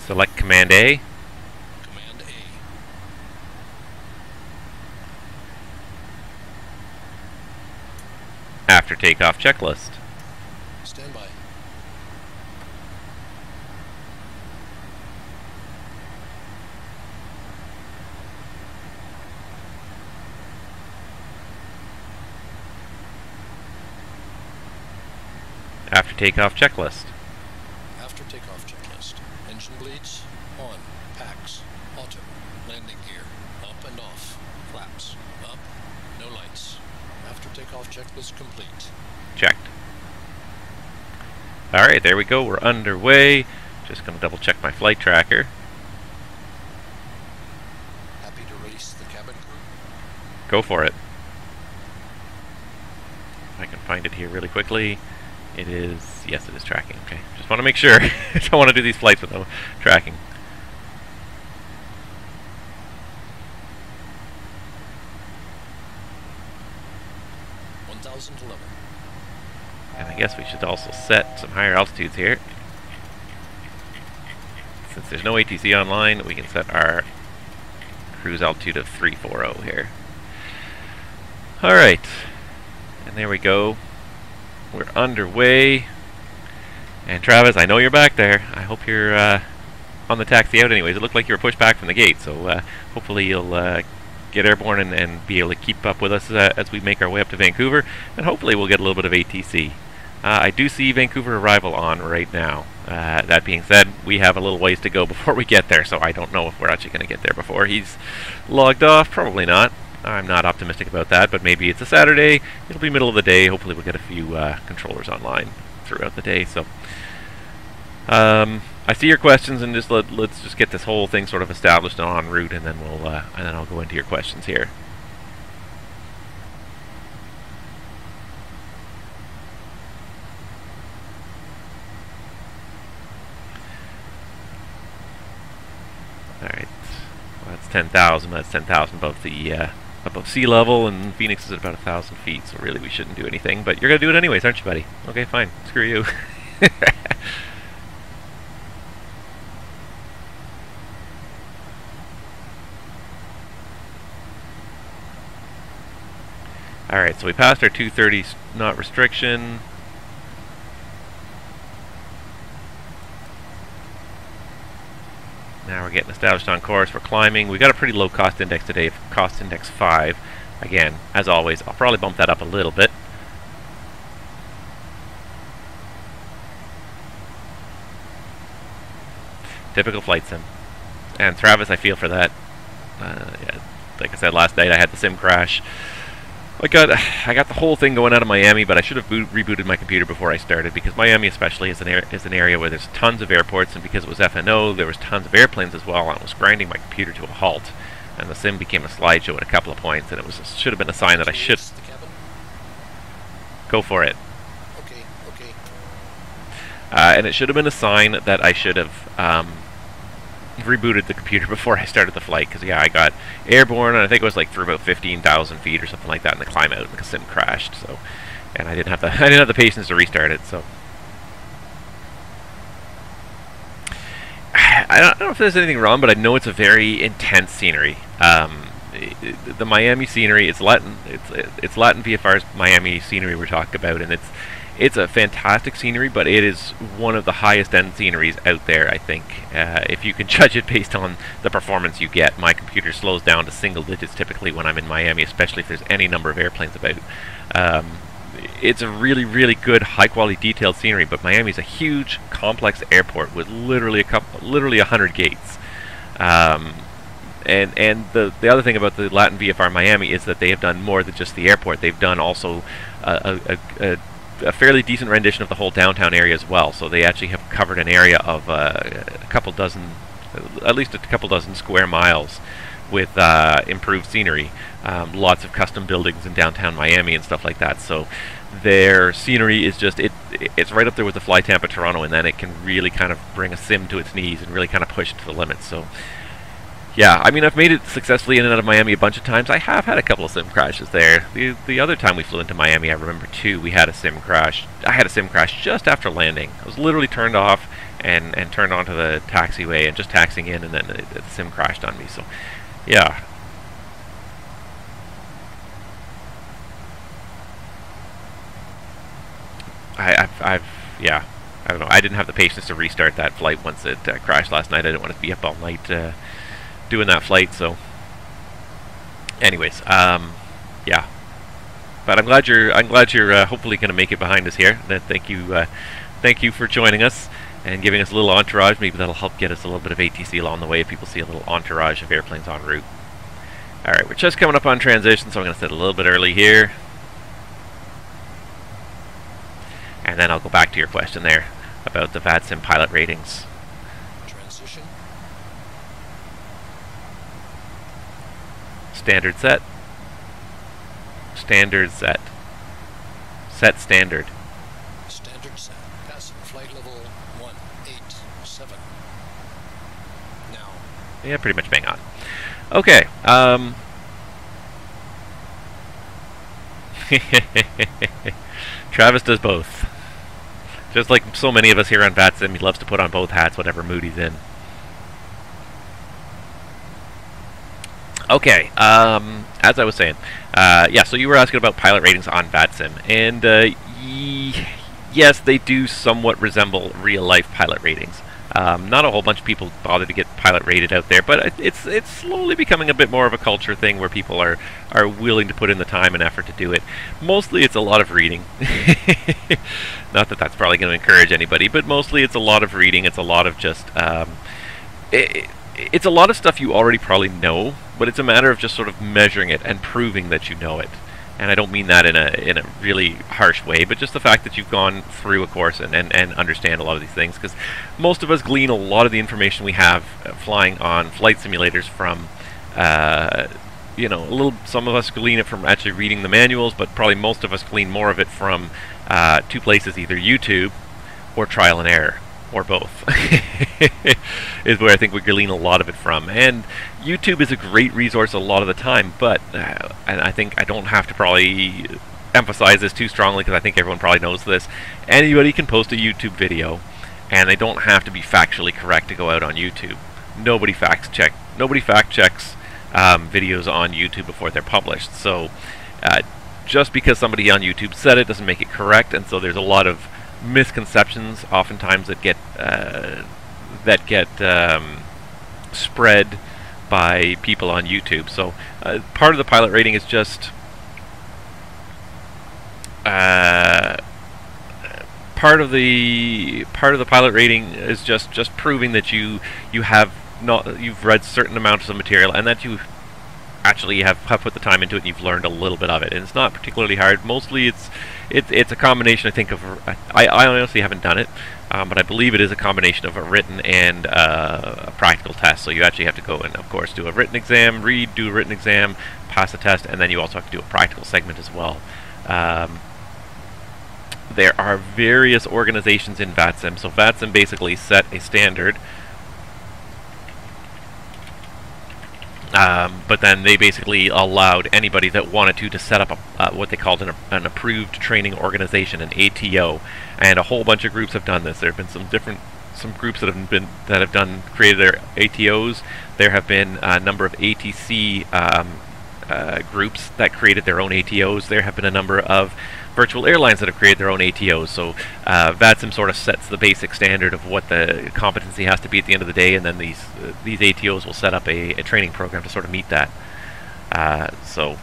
Select Command A.
Command A.
After takeoff checklist.
Stand by.
takeoff checklist.
After takeoff checklist. Engine bleeds, on, packs, auto, landing gear, up and off, flaps, up, no lights. After takeoff checklist complete.
Checked. Alright, there we go, we're underway. Just going to double check my flight tracker.
Happy to release the cabin crew?
Go for it. If I can find it here really quickly. It is, yes, it is tracking. Okay, just want to make sure. I don't want to do these flights without tracking. And I guess we should also set some higher altitudes here. Since there's no ATC online, we can set our cruise altitude of 340 here. Alright, and there we go. We're underway. And Travis, I know you're back there. I hope you're on the taxi out anyways. It looked like you were pushed back from the gate, so hopefully you'll get airborne and be able to keep up with us as we make our way up to Vancouver, and hopefully we'll get a little bit of ATC. I do see Vancouver arrival on right now. That being said, we have a little ways to go before we get there, so I don't know if we're actually going to get there before he's logged off. Probably not. I'm not optimistic about that, but maybe it's a Saturday. It'll be middle of the day. Hopefully we'll get a few controllers online throughout the day. So I see your questions, and just let's just get this whole thing sort of established and en route, and then I'll go into your questions here. Alright, well, that's 10,000. That's 10,000 above the above sea level, and Phoenix is at about 1,000 feet. So really, we shouldn't do anything. But you're gonna do it anyways, aren't you, buddy? Okay, fine. Screw you. Alright, so we passed our 230 knot restriction. Now we're getting established on course. We're climbing. We got a pretty low cost index today, cost index 5. Again, as always, I'll probably bump that up a little bit. Typical flight sim. And Travis, I feel for that. Yeah, like I said last night, I had the sim crash. I got the whole thing going out of Miami, but I should have rebooted my computer before I started, because Miami especially is an area where there's tons of airports, and because it was FNO, there was tons of airplanes as well, and it was grinding my computer to a halt. And the sim became a slideshow at a couple of points, and it should have been a sign that I should go for it.
Okay, okay.
And it should have been a sign that I should have rebooted the computer before I started the flight, because yeah, I got airborne, and I think it was like through about 15,000 feet or something like that, and the climb out, and the sim crashed. So, and I didn't have the patience to restart it. So, I don't know if there's anything wrong, but I know it's a very intense scenery. The Miami scenery, it's Latin VFR's Miami scenery we're talking about, and it's a fantastic scenery, but it is one of the highest end sceneries out there, I think. If you can judge it based on the performance you get. My computer slows down to single digits typically when I'm in Miami, especially if there's any number of airplanes about. It's a really, really good, high quality detailed scenery, but Miami's a huge, complex airport with literally 100 gates. And the other thing about the Latin VFR Miami is that they have done more than just the airport. They've done also a fairly decent rendition of the whole downtown area as well. So they actually have covered an area of at least a couple dozen square miles with improved scenery. Lots of custom buildings in downtown Miami and stuff like that. So their scenery is just, it's right up there with the Fly Tampa Toronto, and then it can really kind of bring a sim to its knees and really kind of push it to the limits. So yeah, I mean, I've made it successfully in and out of Miami a bunch of times. I have had a couple of sim crashes there. The other time we flew into Miami, I remember too, we had a sim crash. I had a sim crash just after landing. I was literally turned off and turned onto the taxiway and just taxiing in, and then the sim crashed on me. So yeah. Yeah, I don't know. I didn't have the patience to restart that flight once it crashed last night. I didn't want to be up all night doing that flight. So, anyways, yeah. But I'm glad you're hopefully going to make it behind us here. Thank you thank you for joining us and giving us a little entourage. Maybe that'll help get us a little bit of ATC along the way if people see a little entourage of airplanes en route. Alright, we're just coming up on transition, so I'm going to set a little bit early here. And then I'll go back to your question there about the VATSIM pilot ratings.
Transition.
Standard set. Standard set. Set standard.
Standard set. Passing flight level 187. Now.
Yeah, pretty much bang on. Okay. Travis does both. Just like so many of us here on VATSIM, he loves to put on both hats, whatever mood he's in. Okay, as I was saying, yeah, so you were asking about pilot ratings on VATSIM, and yes, they do somewhat resemble real-life pilot ratings. Not a whole bunch of people bother to get pilot rated out there, but it's slowly becoming a bit more of a culture thing where people are willing to put in the time and effort to do it. Mostly it's a lot of reading. Not that that's probably going to encourage anybody, but mostly it's a lot of reading. It's a lot of just it's a lot of stuff you already probably know, but it's a matter of just sort of measuring it and proving that you know it. And I don't mean that in a really harsh way, but just the fact that you've gone through a course and understand a lot of these things, because most of us glean a lot of the information we have flying on flight simulators from, you know, some of us glean it from actually reading the manuals, but probably most of us glean more of it from two places, either YouTube or trial and error, or both, is where I think we glean a lot of it from. And YouTube is a great resource a lot of the time, but and I think I don't have to probably emphasize this too strongly, because I think everyone probably knows this. Anybody can post a YouTube video, and they don't have to be factually correct to go out on YouTube. Nobody fact checks videos on YouTube before they're published. So just because somebody on YouTube said it doesn't make it correct, and so there's a lot of misconceptions oftentimes that get spread by people on YouTube. So part of the pilot rating is just part of the pilot rating is just proving that you've read certain amounts of material, and that you actually have put the time into it and you've learned a little bit of it. And it's not particularly hard. Mostly it's a combination, I think, of I honestly haven't done it, but I believe it is a combination of a written and a practical test. So you actually have to go and, of course, do a written exam, do a written exam, pass a test, and then you also have to do a practical segment as well. There are various organizations in VATSIM. So VATSIM basically set a standard, but then they basically allowed anybody that wanted to set up what they called an approved training organization, an ATO, and a whole bunch of groups have done this. There have been some groups that have created their ATOs. There have been a number of ATC groups that created their own ATOs. There have been a number of virtual airlines that have created their own ATOs. So VATSIM sort of sets the basic standard of what the competency has to be at the end of the day, and then these ATOs will set up a training program to sort of meet that. So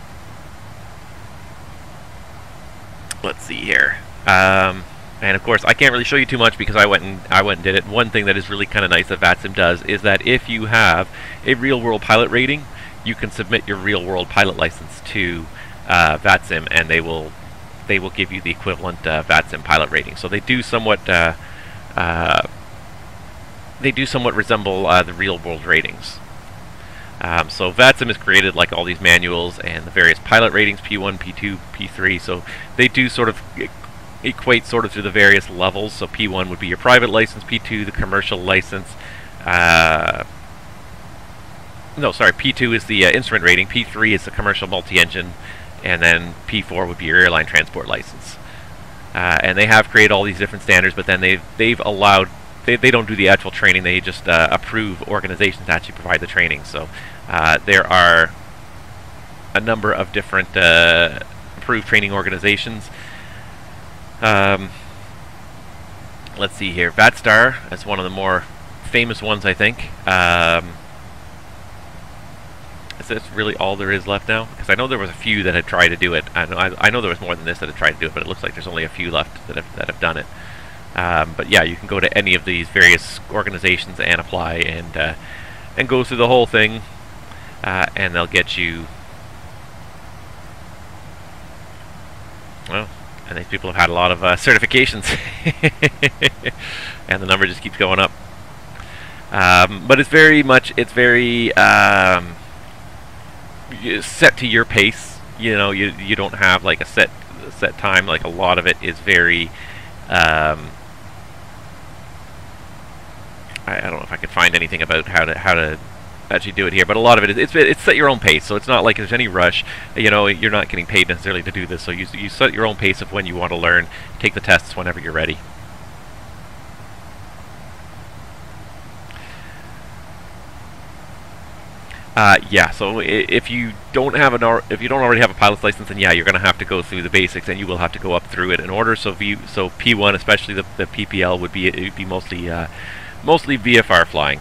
let's see here. And of course, I can't really show you too much because I went and did it. One thing that is really kind of nice that VATSIM does is that if you have a real-world pilot rating, you can submit your real-world pilot license to VATSIM, and they will give you the equivalent VATSIM pilot rating. So they do somewhat resemble the real-world ratings. So VATSIM has created like all these manuals and the various pilot ratings, P1, P2, P3. So they do sort of equate sort of to the various levels. So P1 would be your private license, P2 the commercial license. No, sorry, P2 is the instrument rating, P3 is the commercial multi-engine, and then P4 would be your airline transport license. And they have created all these different standards, but then they've allowed, they don't do the actual training, they just approve organizations to actually provide the training. So there are a number of different approved training organizations. Let's see here, VATSTAR is one of the more famous ones, I think. Is this really all there is left now? Because I know there was a few that had tried to do it. I know there was more than this that had tried to do it, but it looks like there's only a few left that have done it. But yeah, you can go to any of these various organizations and apply and go through the whole thing, and they'll get you. Well, and these people have had a lot of certifications, and the number just keeps going up. But it's very set to your pace. You know, you don't have like a set time. Like a lot of it is very. I don't know if I could find anything about how to actually do it here, but a lot of it is it's at your own pace, so it's not like there's any rush. You know, you're not getting paid necessarily to do this, so you set your own pace of when you want to learn. Take the tests whenever you're ready. Yeah, so if you don't already have a pilot's license, then yeah, you're going to have to go through the basics, and you will have to go up through it in order. So P1, especially the PPL, would be mostly VFR flying.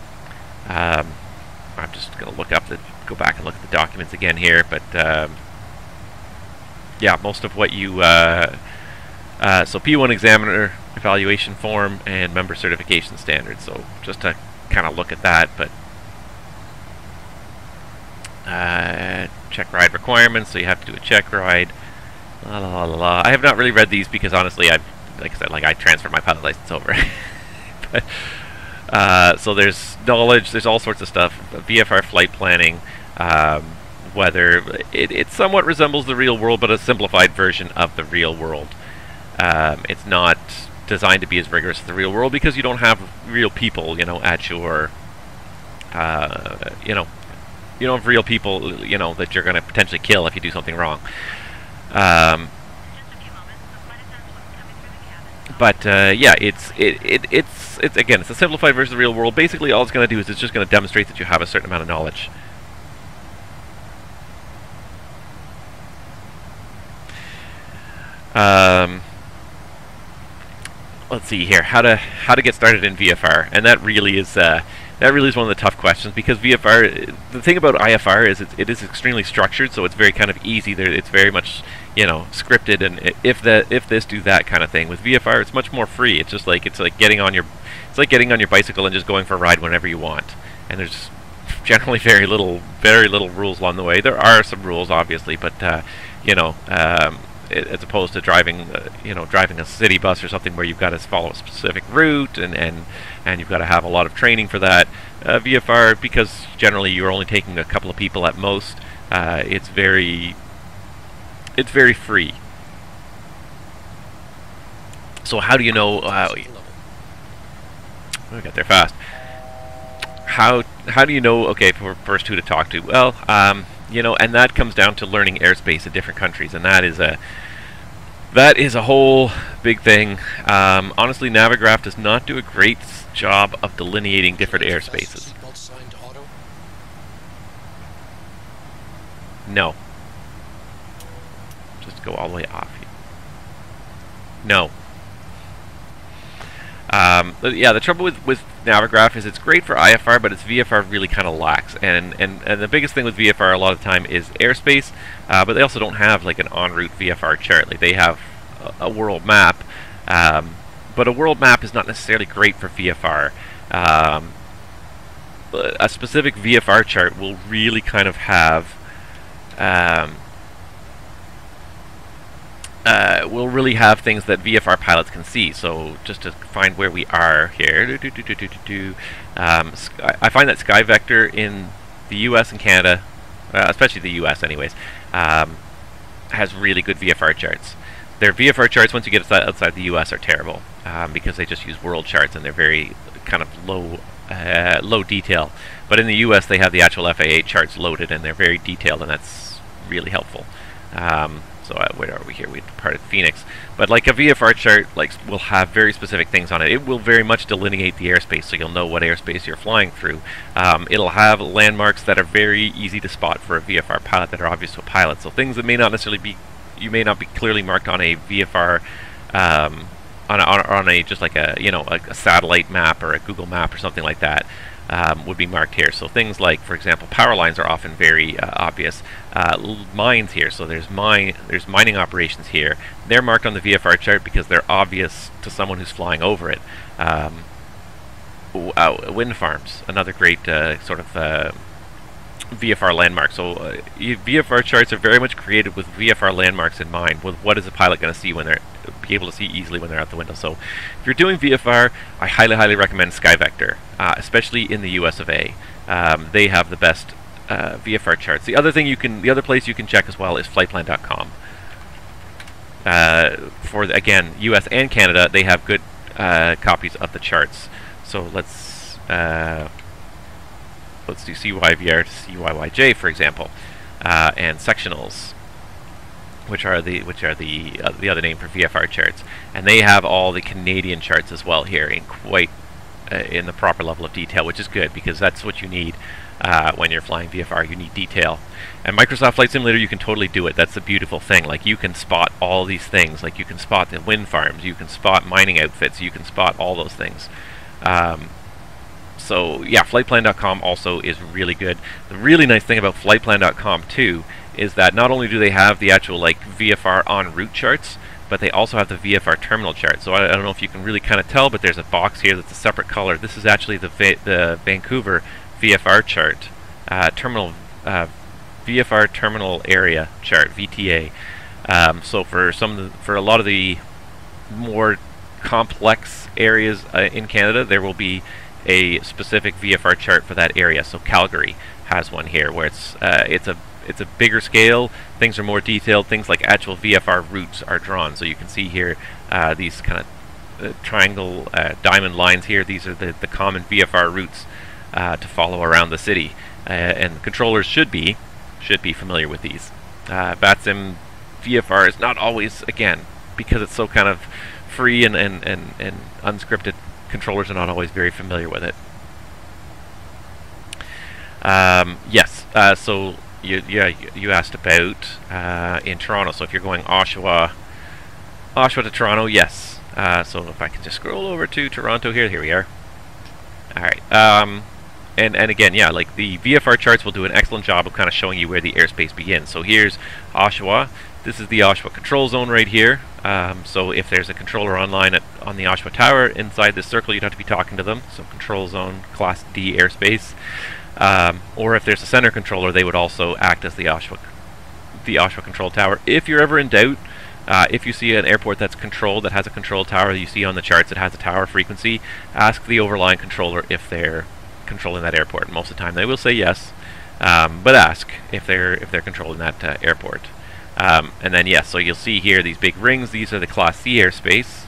I'm just going to go back and look at the documents again here, but yeah, most of what you so P1 examiner evaluation form and member certification standards. So just to kind of look at that, but check ride requirements. So you have to do a check ride. La la la la. I have not really read these because honestly, like I said, I transferred my pilot license over. But, so there's knowledge, there's all sorts of stuff. VFR flight planning, whether it somewhat resembles the real world, but a simplified version of the real world. It's not designed to be as rigorous as the real world because you don't have real people, you know, at your, you know, you don't have real people, you know, that you're going to potentially kill if you do something wrong. But yeah, it's again, it's a simplified version of the real world. Basically, all it's going to do is it's just going to demonstrate that you have a certain amount of knowledge. Let's see here, how to get started in VFR, and that really is one of the tough questions, because VFR, the thing about IFR is it is extremely structured, so it's very kind of easy. It's very much, you know, scripted, and if this, do that kind of thing. With VFR, it's much more free. It's just like getting on your bicycle and just going for a ride whenever you want. And there's generally very little rules along the way. There are some rules, obviously, but you know, as opposed to driving a city bus or something where you've got to follow a specific route and you've got to have a lot of training for that. VFR, because generally you're only taking a couple of people at most, it's very free. So how do you know? We got there fast. How do you know? Okay, for first who to talk to? Well, you know, and that comes down to learning airspace in different countries, and that is a whole big thing. Honestly, Navigraph does not do a great job of delineating different airspaces. No. Just go all the way off here. No. Yeah, the trouble with Navigraph is it's great for IFR, but its VFR really kind of lacks. And the biggest thing with VFR a lot of the time is airspace, but they also don't have like an en route VFR chart. Like they have a world map, but a world map is not necessarily great for VFR. A specific VFR chart will really kind of have we'll really have things that VFR pilots can see. So just to find where we are here, I find that SkyVector in the US and Canada, especially the US anyways, has really good VFR charts. Their VFR charts, once you get outside the US, are terrible because they just use world charts and they're very kind of low detail. But in the US they have the actual FAA charts loaded and they're very detailed, and that's really helpful. So where are we here? We departed Phoenix. But like a VFR chart will have very specific things on it. It will very much delineate the airspace, so you'll know what airspace you're flying through. It'll have landmarks that are very easy to spot for a VFR pilot that are obvious to a pilot. So things that may not necessarily be, you may not be clearly marked on a VFR, on a just like a, you know, a satellite map or a Google map or something like that. would be marked here. So things like, for example, power lines are often very obvious. Mines here, so there's mining operations here. They're marked on the VFR chart because they're obvious to someone who's flying over it. Wind farms, another great sort of VFR landmark. So VFR charts are very much created with VFR landmarks in mind, with what is the pilot going to see when they're be able to see easily when they're out the window. So if you're doing VFR, I highly recommend SkyVector, especially in the US of A. They have the best VFR charts. The other place you can check as well is flightplan.com. For again, US and Canada, they have good copies of the charts. So let's do CYVR to CYYJ, for example, and sectionals, which are the other name for VFR charts, and they have all the Canadian charts as well here in quite in the proper level of detail, which is good because that's what you need when you're flying VFR. You need detail, and Microsoft Flight Simulator, you can totally do it. That's the beautiful thing. Like, you can spot all these things. Like, you can spot the wind farms, you can spot mining outfits, you can spot all those things. So yeah, flightplan.com also is really good. The really nice thing about flightplan.com too is that not only do they have the actual like VFR en route charts, but they also have the VFR terminal chart. So I don't know if you can really kind of tell, but there's a box here that's a separate color. This is actually the Vancouver VFR chart, VFR terminal area chart, VTA. So for a lot of the more complex areas in Canada, there will be a specific VFR chart for that area. So Calgary has one here where it's a bigger scale. Things are more detailed. Things like actual VFR routes are drawn. So you can see here these kind of triangle diamond lines here. These are the common VFR routes to follow around the city, and controllers should be familiar with these. VATSIM VFR is not always, again, because it's so kind of free and unscripted, controllers are not always very familiar with it. Yes, so you asked about in Toronto. So if you're going Oshawa to Toronto, yes. So if I can just scroll over to Toronto here we are. All right. And again, yeah, like the VFR charts will do an excellent job of kind of showing you where the airspace begins. So here's Oshawa. This is the Oshawa control zone right here. So if there's a controller online on the Oshawa Tower, inside this circle, you'd have to be talking to them. So control zone, Class D airspace. Or if there's a center controller, they would also act as the Oshawa control tower. If you're ever in doubt, if you see an airport that's controlled, that has a control tower, you see on the charts that has a tower frequency, ask the overlying controller if they're controlling that airport. Most of the time they will say yes, but ask if they're controlling that airport. And then yes, so you'll see here these big rings. These are the Class C airspace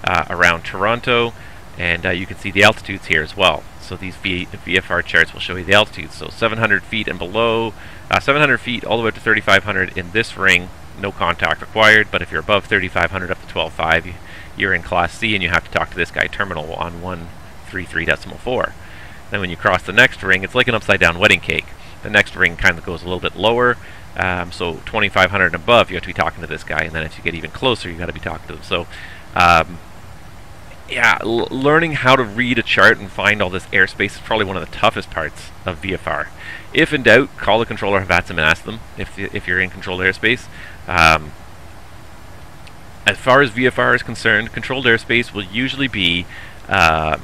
around Toronto, and you can see the altitudes here as well. So these VFR charts will show you the altitudes. So 700 feet and below, 700 feet all the way up to 3,500 in this ring, no contact required. But if you're above 3,500 up to 12.5, you're in Class C, and you have to talk to this guy, terminal on 133.4. Then when you cross the next ring, it's like an upside down wedding cake. The next ring kind of goes a little bit lower. So 2,500 and above, you have to be talking to this guy, and then if you get even closer, you got to be talking to them. So, yeah, learning how to read a chart and find all this airspace is probably one of the toughest parts of VFR. If in doubt, call the controller of VATSIM and ask them if you're in controlled airspace. As far as VFR is concerned, controlled airspace will usually be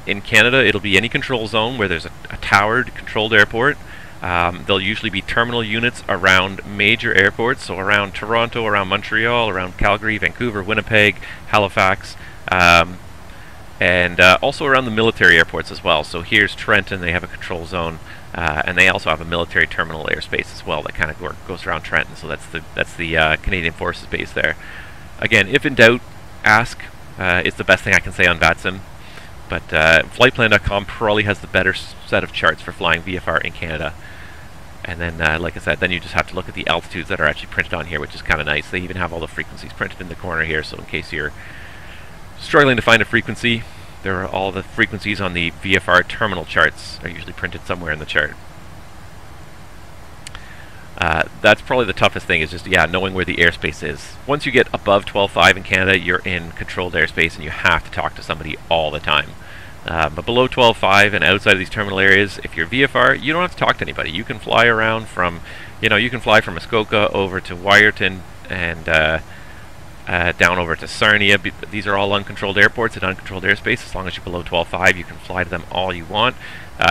in Canada. It'll be any control zone where there's a towered controlled airport. There'll usually be terminal units around major airports, so around Toronto, around Montreal, around Calgary, Vancouver, Winnipeg, Halifax, and also around the military airports as well. So here's Trenton, they have a control zone, and they also have a military terminal airspace as well that kind of goes around Trenton. So that's the Canadian Forces base there. Again, if in doubt, ask. It's the best thing I can say on VATSIM. But flightplan.com probably has the better set of charts for flying VFR in Canada. And then, like I said, then you just have to look at the altitudes that are actually printed on here, which is kind of nice. They even have all the frequencies printed in the corner here, so in case you're struggling to find a frequency, there are all the frequencies on the VFR terminal charts are usually printed somewhere in the chart. That's probably the toughest thing, is just, yeah, knowing where the airspace is. Once you get above 12.5 in Canada, you're in controlled airspace, and you have to talk to somebody all the time. But below 12.5 and outside of these terminal areas, if you're VFR, you don't have to talk to anybody. You can fly around from, you can fly from Muskoka over to Wyerton and down over to Sarnia. These are all uncontrolled airports and uncontrolled airspace. As long as you're below 12.5, you can fly to them all you want.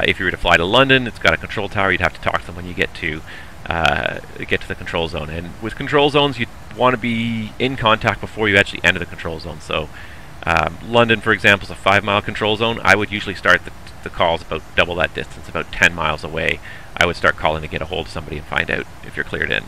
If you were to fly to London, it's got a control tower. You'd have to talk to them when you get to the control zone. And with control zones, you want to be in contact before you actually enter the control zone. So London, for example, is a 5-mile control zone. I would usually start the calls about double that distance, about 10 miles away. I would start calling to get a hold of somebody and find out if you're cleared in.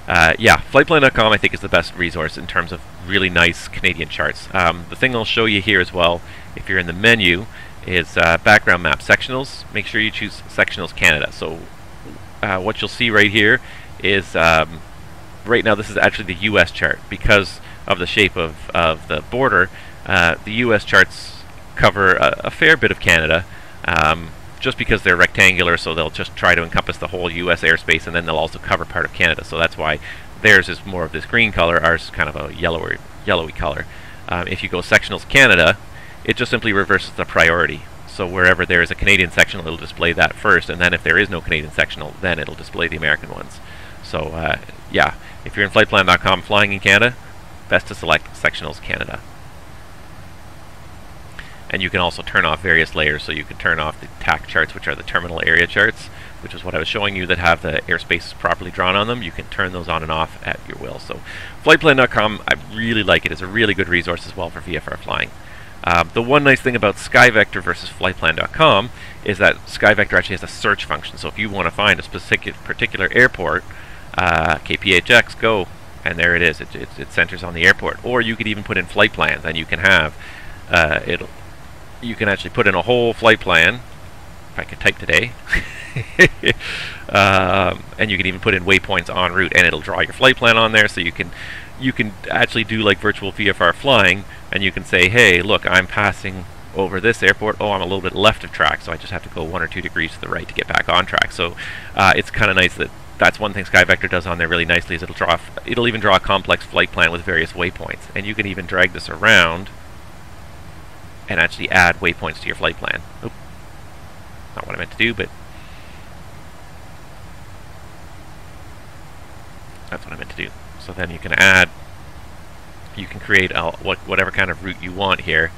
Yeah, flightplan.com I think is the best resource in terms of really nice Canadian charts. The thing I'll show you here as well, if you're in the menu, is background map sectionals. Make sure you choose sectionals Canada. So what you'll see right here is right now this is actually the US chart. Because of the shape of the border, the US charts cover a fair bit of Canada. Just because they're rectangular, so they'll just try to encompass the whole US airspace, and then they'll also cover part of Canada. So that's why theirs is more of this green color, ours is kind of a yellowy color. If you go sectionals Canada, it just simply reverses the priority. So wherever there is a Canadian sectional, it'll display that first, and then if there is no Canadian sectional, then it'll display the American ones. So yeah, if you're in flightplan.com flying in Canada, best to select sectionals Canada. And you can also turn off various layers, so you can turn off the TAC charts, which are the terminal area charts, which is what I was showing you, that have the airspaces properly drawn on them. You can turn those on and off at your will. So flightplan.com, I really like it. It's a really good resource as well for VFR flying. The one nice thing about SkyVector versus flightplan.com is that SkyVector actually has a search function. So if you want to find a particular airport, KPHX, go, and there it is. It centers on the airport. Or you could even put in flight plans, and you can have you can actually put in a whole flight plan, if I could type today, and you can even put in waypoints en route, and it'll draw your flight plan on there, so you can actually do like virtual VFR flying, and you can say, hey, look, I'm passing over this airport. Oh, I'm a little bit left of track, so I just have to go 1 or 2 degrees to the right to get back on track. So it's kind of nice that's one thing SkyVector does on there really nicely, is it'll even draw a complex flight plan with various waypoints, and you can even drag this around and actually add waypoints to your flight plan. Oop, not what I meant to do, but that's what I meant to do. So then you can create whatever kind of route you want here.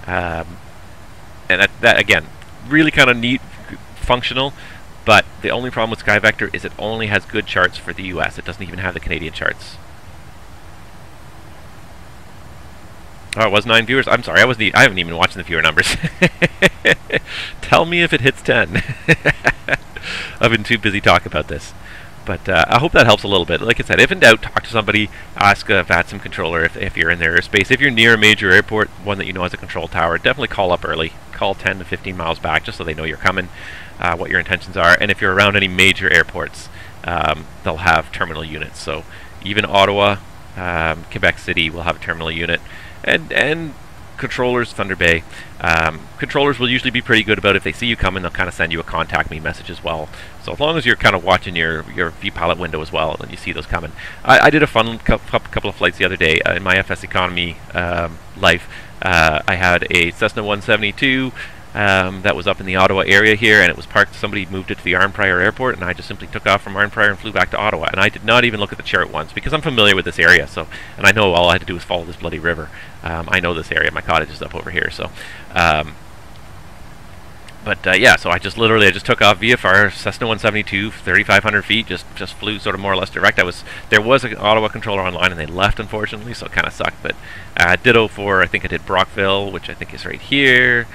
And that again, really kind of neat, functional, but the only problem with SkyVector is it only has good charts for the US. It doesn't even have the Canadian charts. Oh, it was 9 viewers? I'm sorry, I haven't even watched the viewer numbers. Tell me if it hits 10. I've been too busy talking about this. But I hope that helps a little bit. Like I said, if in doubt, talk to somebody, ask a VATSIM controller if you're in their airspace. If you're near a major airport, one that you know has a control tower, definitely call up early. Call 10 to 15 miles back, just so they know you're coming, what your intentions are. And if you're around any major airports, they'll have terminal units. So even Ottawa, Quebec City will have a terminal unit. And controllers, Thunder Bay, controllers will usually be pretty good about it. If they see you coming, they'll kind of send you a contact me message as well. So as long as you're kind of watching your vPilot window as well, and you see those coming. I did a fun couple of flights the other day in my FS economy life. I had a Cessna 172 that was up in the Ottawa area here, and it was parked. Somebody moved it to the Arnprior Airport, and I just simply took off from Arnprior and flew back to Ottawa. And I did not even look at the chart once, because I'm familiar with this area. So, and I know all I had to do was follow this bloody river. I know this area. My cottage is up over here. So, yeah. So I just took off VFR Cessna 172, 3,500 feet. Just flew sort of more or less direct. There was an Ottawa controller online, and they left, unfortunately. So it kind of sucked. But ditto for, I think I did Brockville, which I think is right here.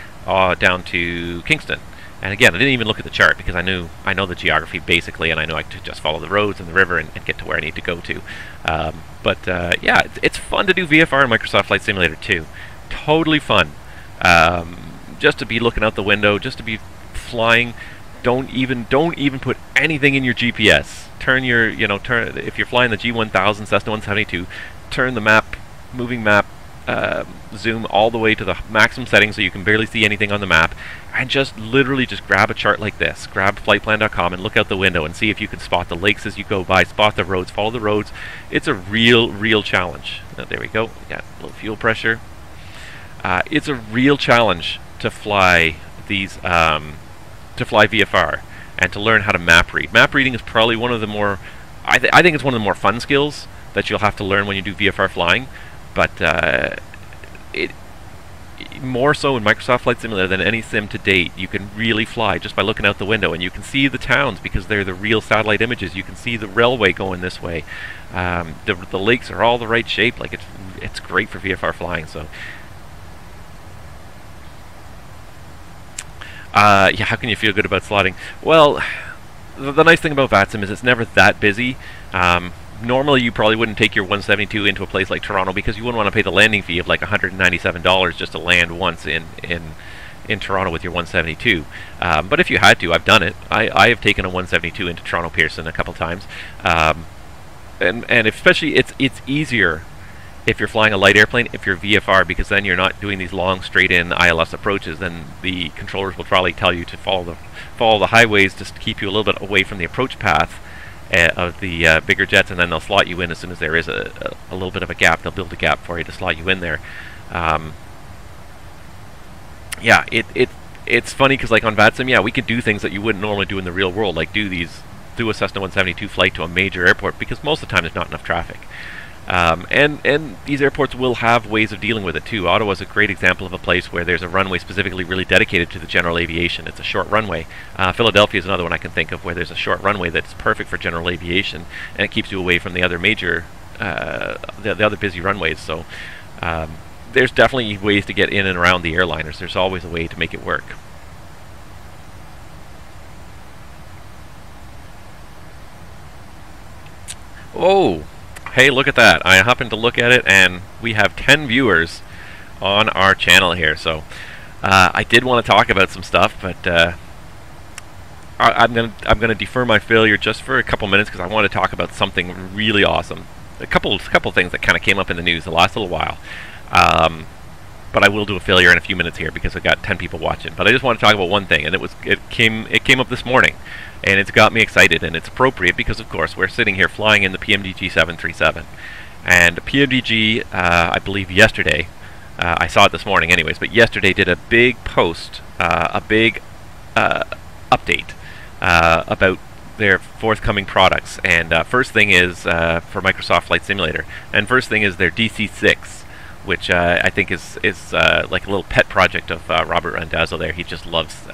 Down to Kingston, and again, I didn't even look at the chart, because I know the geography basically, and I know I could just follow the roads and the river and get to where I need to go to. Yeah, it's fun to do VFR in Microsoft Flight Simulator 2. Totally fun. Just to be looking out the window, just to be flying. Don't even put anything in your GPS. Turn if you're flying the G1000 Cessna 172, turn the moving map zoom all the way to the maximum setting so you can barely see anything on the map, and just literally just grab a chart like this, grab flightplan.com and look out the window and see if you can spot the lakes as you go by, spot the roads, follow the roads. It's a real challenge. There we go. We got a little fuel pressure. It's a real challenge to fly these VFR and to learn how to map read. Map reading is probably one of the more, I think it's one of the more fun skills that you'll have to learn when you do VFR flying, but it more so in Microsoft Flight Simulator than any sim to date. You can really fly just by looking out the window, and you can see the towns because they're the real satellite images. You can see the railway going this way. The lakes are all the right shape. Like it's great for VFR flying. So yeah, how can you feel good about slotting? Well, the nice thing about VATSIM is it's never that busy. Normally you probably wouldn't take your 172 into a place like Toronto because you wouldn't want to pay the landing fee of like $197 just to land once in Toronto with your 172. But if you had to, I've done it. I have taken a 172 into Toronto Pearson a couple times. And especially it's easier if you're flying a light airplane, if you're VFR, because then you're not doing these long straight-in ILS approaches. Then the controllers will probably tell you to follow the highways just to keep you a little bit away from the approach path of the bigger jets, and then they'll slot you in as soon as there is a little bit of a gap. They'll build a gap for you to slot you in there. Yeah, it's funny because like on VATSIM, yeah, we can do things that you wouldn't normally do in the real world, like do a Cessna 172 flight to a major airport, because most of the time there's not enough traffic. And these airports will have ways of dealing with it too. Ottawa's a great example of a place where there's a runway specifically really dedicated to the general aviation. It's a short runway. Philadelphia is another one I can think of where there's a short runway that's perfect for general aviation, and it keeps you away from the other major, the other busy runways. So there's definitely ways to get in and around the airliners. There's always a way to make it work. Oh! Hey, look at that. I happened to look at it and we have 10 viewers on our channel here. So I did want to talk about some stuff, but I'm gonna defer my failure just for a couple minutes because I want to talk about something really awesome. A couple things that kind of came up in the news the last little while. But I will do a failure in a few minutes here because I've got 10 people watching. But I just want to talk about one thing, and it came up this morning, and it's got me excited, and it's appropriate because, of course, we're sitting here flying in the PMDG 737. And PMDG, I believe yesterday, I saw it this morning anyways, but yesterday did a big post, a big update about their forthcoming products. And first thing is for Microsoft Flight Simulator, and first thing is their DC-6, which I think is like a little pet project of Robert Randazzo there. He just loves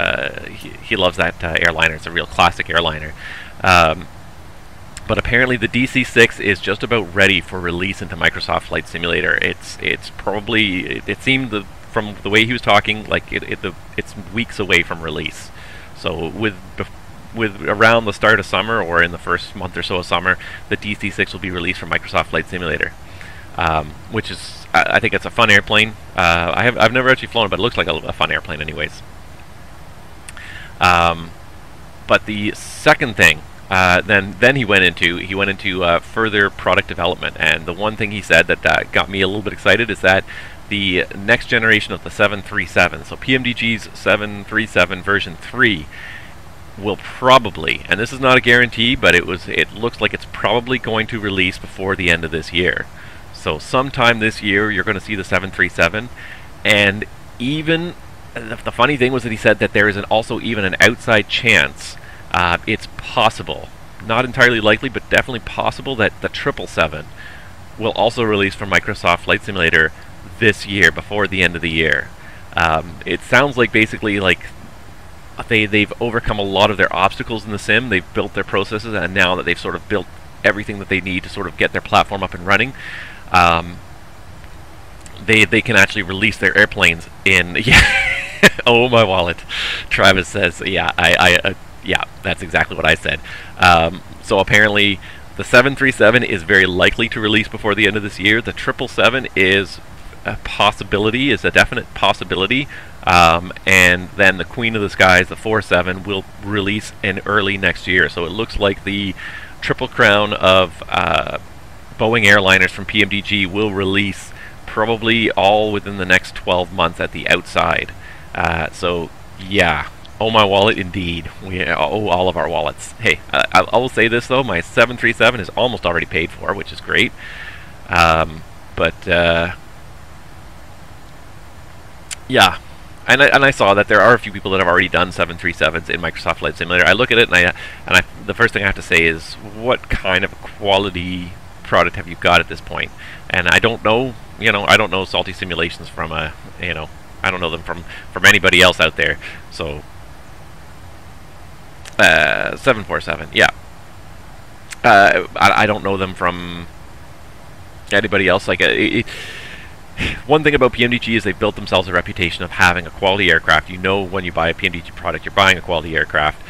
he loves that airliner. It's a real classic airliner. But apparently the DC-6 is just about ready for release into Microsoft Flight Simulator. It's probably, it seemed from the way he was talking, like it's weeks away from release. So with around the start of summer, or in the first month or so of summer, the DC-6 will be released from Microsoft Flight Simulator, which is, I think it's a fun airplane. I've never actually flown it, but it looks like a fun airplane anyways. But the second thing, then he went into further product development, and the one thing he said that got me a little bit excited is that the next generation of the 737, so PMDG's 737 version 3, will probably, and this is not a guarantee, but it looks like it's probably going to release before the end of this year. So sometime this year you're going to see the 737, and even the funny thing was that he said that there is also even an outside chance, it's possible, not entirely likely, but definitely possible, that the 777 will also release from Microsoft Flight Simulator this year, before the end of the year. It sounds like basically like they've overcome a lot of their obstacles in the sim. They've built their processes, and now that they've sort of built everything that they need to sort of get their platform up and running, they can actually release their airplanes in. Yeah. Oh my wallet. Travis says, yeah, yeah, that's exactly what I said. So apparently the 737 is very likely to release before the end of this year. The 777 is a possibility, is a definite possibility. And then the Queen of the Skies, the 47, will release in early next year. So it looks like the Triple Crown of Boeing airliners from PMDG will release probably all within the next 12 months at the outside. So yeah, oh my wallet indeed. We owe all of our wallets. Hey, I will say this though, my 737 is almost already paid for, which is great. Yeah, and I saw that there are a few people that have already done 737s in Microsoft Flight Simulator. I look at it and the first thing I have to say is, what kind of quality product have you got at this point? And I don't know, I don't know Salty Simulations from I don't know them from anybody else out there. So 747, yeah. I don't know them from anybody else. Like one thing about PMDG is they've built themselves a reputation of having a quality aircraft. You know, when you buy a PMDG product, you're buying a quality aircraft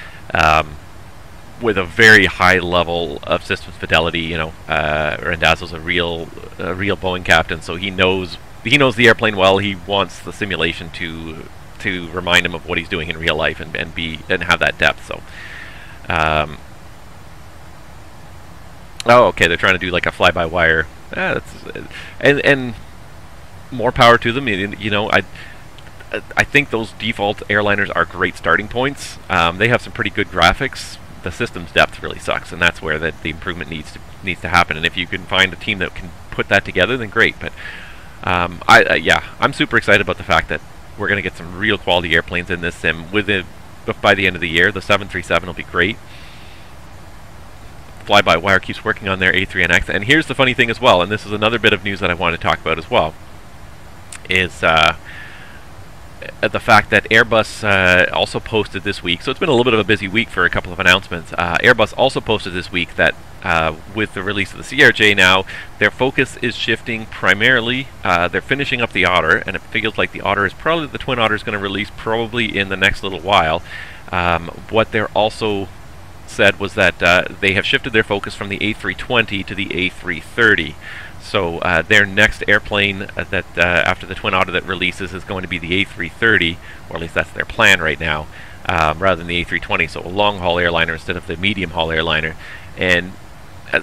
with a very high level of systems fidelity. Randazzo's a real Boeing captain, so he knows the airplane well. He wants the simulation to remind him of what he's doing in real life and have that depth. So, oh, okay, they're trying to do like a fly-by-wire. And more power to them. I think those default airliners are great starting points. They have some pretty good graphics. The system's depth really sucks, and that's where the improvement needs to happen. And if you can find a team that can put that together, then great. But I'm super excited about the fact that we're going to get some real quality airplanes in this sim by the end of the year. The 737 will be great. Fly-by-wire keeps working on their A3NX, and here's the funny thing as well, and this is another bit of news that I want to talk about as well, is the fact that Airbus also posted this week, so it's been a little bit of a busy week for a couple of announcements. Airbus also posted this week that with the release of the CRJ now, their focus is shifting primarily, they're finishing up the Otter, and it feels like the Otter is probably, the Twin Otter is going to release probably in the next little while. What they're also said was that they have shifted their focus from the A320 to the A330. So their next airplane that after the Twin Otter that releases is going to be the A330, or at least that's their plan right now, rather than the A320. So a long-haul airliner instead of the medium-haul airliner. And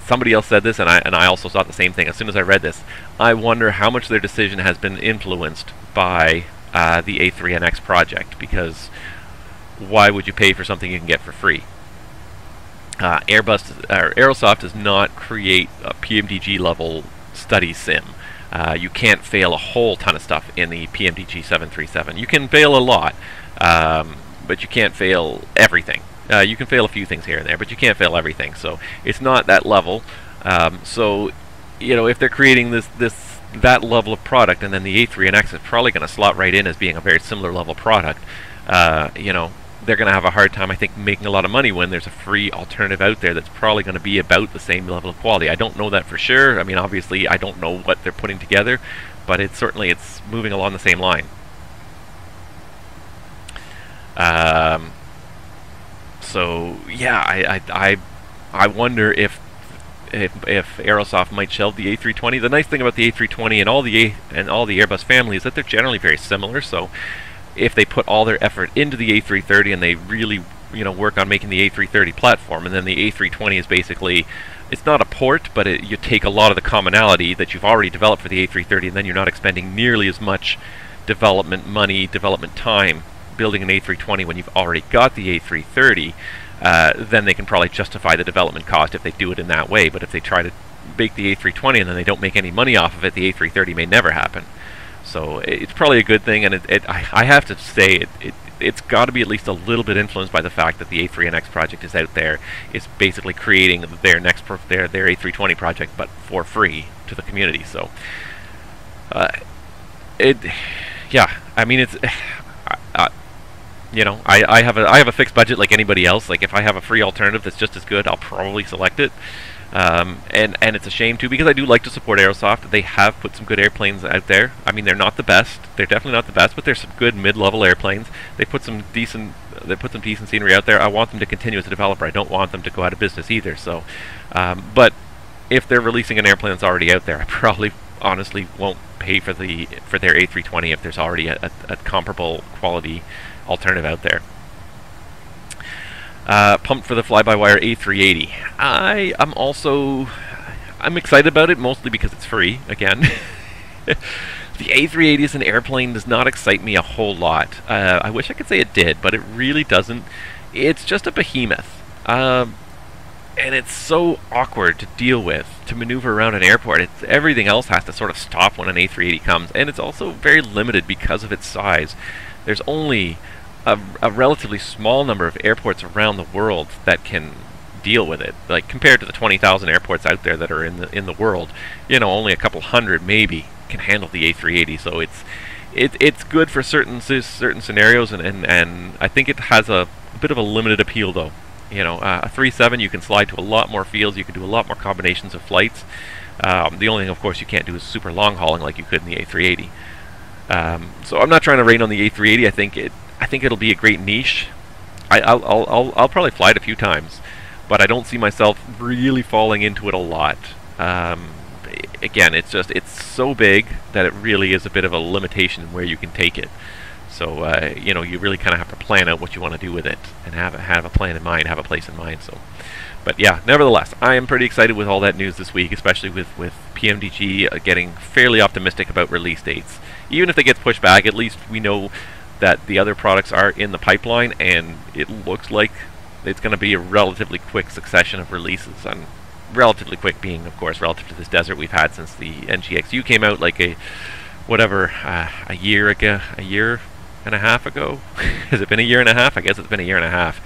somebody else said this, and I also thought the same thing. As soon as I read this, I wonder how much their decision has been influenced by the A3NX project, because why would you pay for something you can get for free? Aerosoft does not create a PMDG level study sim. You can't fail a whole ton of stuff in the PMDG 737. You can fail a lot, but you can't fail everything. You can fail a few things here and there, but you can't fail everything. So it's not that level. So if they're creating that level of product, and then the A3NX is probably going to slot right in as being a very similar level product, they're going to have a hard time, I think, making a lot of money when there's a free alternative out there that's probably going to be about the same level of quality. I don't know that for sure. I mean, obviously, I don't know what they're putting together, but it's moving along the same line. So yeah, I wonder if Aerosoft might shelve the A320. The nice thing about the A320 and all the Airbus family is that they're generally very similar. So if they put all their effort into the A330 and they really work on making the A330 platform, and then the A320 is basically, it's not a port, but you take a lot of the commonality that you've already developed for the A330, and then you're not expending nearly as much development money, development time building an A320 when you've already got the A330. Then they can probably justify the development cost if they do it in that way. But if they try to make the A320 and then they don't make any money off of it, the A330 may never happen. So it's probably a good thing, and I have to say it's got to be at least a little bit influenced by the fact that the A3NX project is out there. It's basically creating their A320 project, but for free to the community. So yeah, I mean, it's I have a fixed budget like anybody else. Like, if I have a free alternative that's just as good, I'll probably select it. And it's a shame too, because I do like to support Aerosoft. They have put some good airplanes out there. I mean, they're not the best. They're definitely not the best, but there's some good mid-level airplanes. They put some decent scenery out there. I want them to continue as a developer. I don't want them to go out of business either. So, but if they're releasing an airplane that's already out there, I probably honestly won't pay for their A320 if there's already a comparable quality alternative out there. Pumped for the fly-by-wire A380. I'm excited about it, mostly because it's free again. The A380 as an airplane does not excite me a whole lot. I wish I could say it did, but it really doesn't. It's just a behemoth. And it's so awkward to deal with, to maneuver around an airport. Everything else has to sort of stop when an A380 comes, and it's also very limited because of its size. There's only a relatively small number of airports around the world that can deal with it. Like, compared to the 20,000 airports out there that are in the world, you know, only a couple hundred maybe can handle the A380. So it's good for certain scenarios, and I think it has a bit of a limited appeal though. You know, a 3.7 you can slide to a lot more fields, you can do a lot more combinations of flights. The only thing, of course, you can't do is super long hauling like you could in the A380. So I'm not trying to rain on the A380. I think it'll be a great niche. I'll probably fly it a few times, but I don't see myself really falling into it a lot. Again, it's so big that it really is a bit of a limitation in where you can take it. So you know, you really kind of have to plan out what you want to do with it, and have a plan in mind, have a place in mind. So, but yeah, nevertheless, I am pretty excited with all that news this week, especially with PMDG getting fairly optimistic about release dates. Even if they get pushed back, at least we know that the other products are in the pipeline, and it looks like it's going to be a relatively quick succession of releases. And relatively quick being, of course, relative to this desert we've had since the NGXU came out, like a year and a half ago. Has it been a year and a half? I guess it's been a year and a half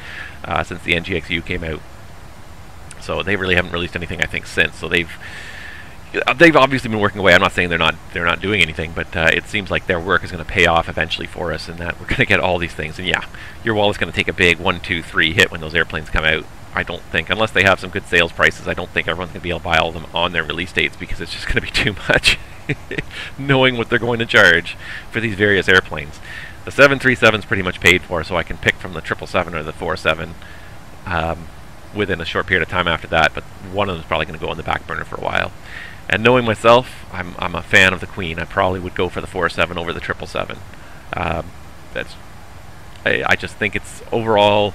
since the NGXU came out. So they really haven't released anything, I think, since. So they've obviously been working away. I'm not saying they're not doing anything, but it seems like their work is going to pay off eventually for us, and that we're going to get all these things. And yeah, your wallet's going to take a big 1, 2, 3 hit when those airplanes come out. I don't think, unless they have some good sales prices, I don't think everyone's going to be able to buy all of them on their release dates, because it's just going to be too much knowing what they're going to charge for these various airplanes. The 737 is pretty much paid for, so I can pick from the 777 or the 47 within a short period of time after that, but one of them is probably going to go on the back burner for a while. And knowing myself, I'm a fan of the Queen. I probably would go for the 47 over the 777. I just think it's overall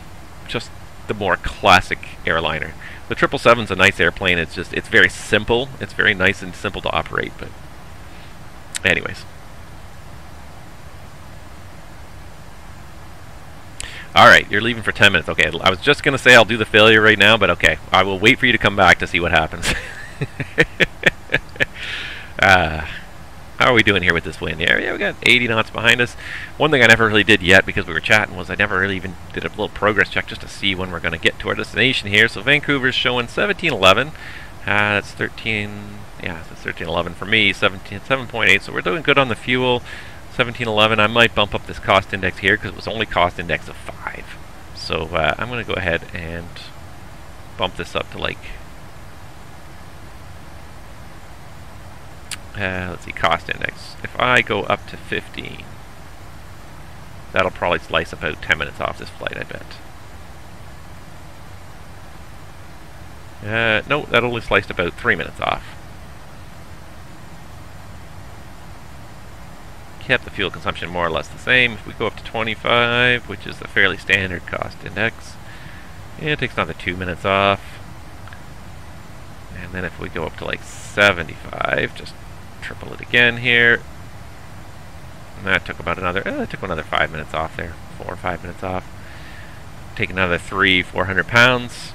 just the more classic airliner. The 777 is a nice airplane. It's very simple. It's very nice and simple to operate. But anyways. Alright, you're leaving for 10 minutes. Okay, I was just going to say I'll do the failure right now, but okay. I will wait for you to come back to see what happens. How are we doing here with this wind? Yeah, we got 80 knots behind us. One thing I never really did yet, because we were chatting, was I never really even did a little progress check just to see when we're going to get to our destination here. So Vancouver's showing 1711. That's 13. Yeah, that's 1311 for me. 7.8. So we're doing good on the fuel. 1711. I might bump up this cost index here because it was only cost index of 5. So I'm going to go ahead and bump this up to like. Let's see, cost index. If I go up to 15, that'll probably slice about 10 minutes off this flight, I bet. No, that only sliced about 3 minutes off. Kept the fuel consumption more or less the same. If we go up to 25, which is the fairly standard cost index, it takes another 2 minutes off. And then if we go up to like 75, just triple it again here. And that took about another, it took another 5 minutes off there. 4 or 5 minutes off. Take another 400 pounds.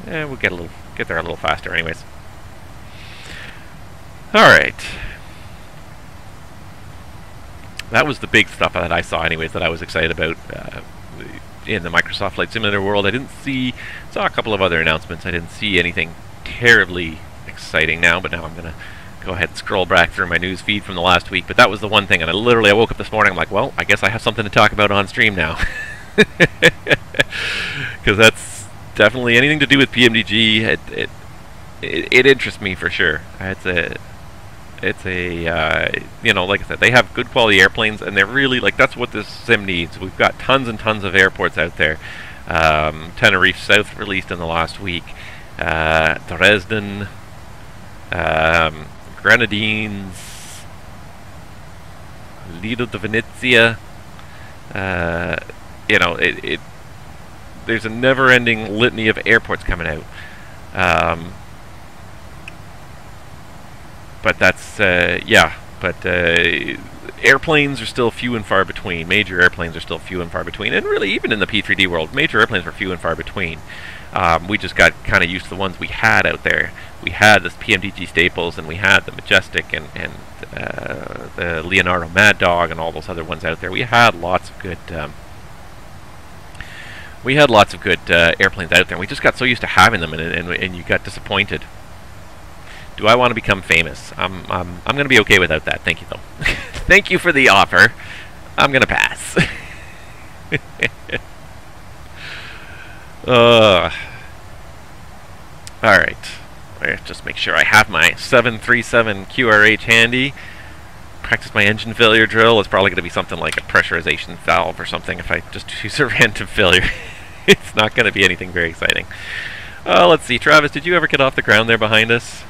And we'll get there a little faster anyways. Alright. That was the big stuff that I saw anyways that I was excited about in the Microsoft Flight Simulator world. I saw a couple of other announcements. I didn't see anything terribly exciting now, but now I'm going to go ahead and scroll back through my news feed from the last week. But that was the one thing, and I woke up this morning, I'm like, well, I guess I have something to talk about on stream now. Because that's definitely anything to do with PMDG. It interests me for sure. It's a you know, like I said, they have good quality airplanes, and they're really, like, that's what this sim needs. We've got tons and tons of airports out there. Tenerife South released in the last week. Dresden, Grenadines, Lido de Venezia. You know, there's a never-ending litany of airports coming out. But that's yeah. but airplanes are still few and far between. Major airplanes are still few and far between, and really even in the P3D world, major airplanes were few and far between. We just got kind of used to the ones we had out there. We had the PMDG Staples, and we had the Majestic, and the Leonardo Mad Dog, and all those other ones out there. We had lots of good airplanes out there. We just got so used to having them, and you got disappointed. Do I want to become famous? I'm going to be okay without that. Thank you, though. Thank you for the offer. I'm going to pass. Alright. Just make sure I have my 737 QRH handy. Practice my engine failure drill. It's probably going to be something like a pressurization valve or something if I just use a random failure. It's not going to be anything very exciting. Let's see. Travis, did you ever get off the ground there behind us?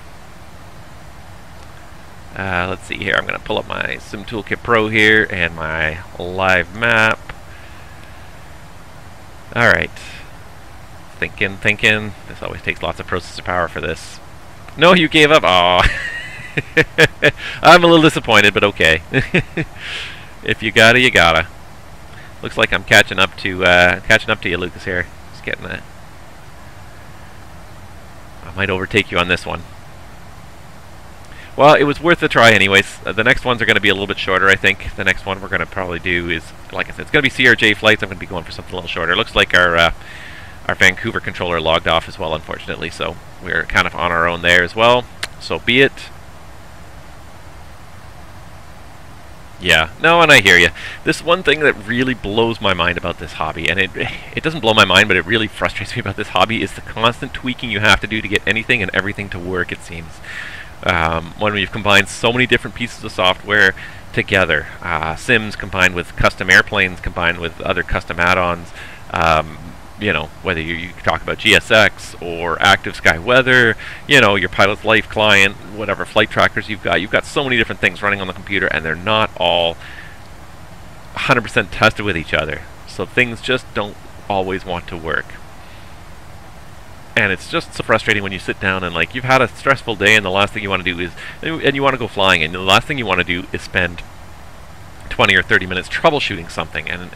Let's see here. I'm going to pull up my Sim Toolkit Pro here and my live map. Alright. Thinking. This always takes lots of processor power for this. No, you gave up? Aw. I'm a little disappointed, but okay. If you gotta, you gotta. Looks like I'm catching up to you, Lucas, here. Just getting that. I might overtake you on this one. Well, it was worth a try anyways. The next ones are going to be a little bit shorter, I think. The next one we're going to probably do is, like I said, it's going to be CRJ flights. I'm going to be going for something a little shorter. It looks like our Vancouver controller logged off as well, unfortunately, so we're kind of on our own there as well. So be it. Yeah, no, and I hear you. This one thing that really blows my mind about this hobby, and it doesn't blow my mind, but it really frustrates me about this hobby, is the constant tweaking you have to do to get anything and everything to work, it seems. When we've combined so many different pieces of software together, sims combined with custom airplanes, combined with other custom add-ons, you know, whether you talk about GSX or Active Sky Weather, you know, your Pilot's Life client, whatever flight trackers you've got so many different things running on the computer, and they're not all 100% tested with each other. So things just don't always want to work. And it's just so frustrating when you sit down and, like, you've had a stressful day, and the last thing you want to do is, and you want to go flying, and the last thing you want to do is spend 20 or 30 minutes troubleshooting something, and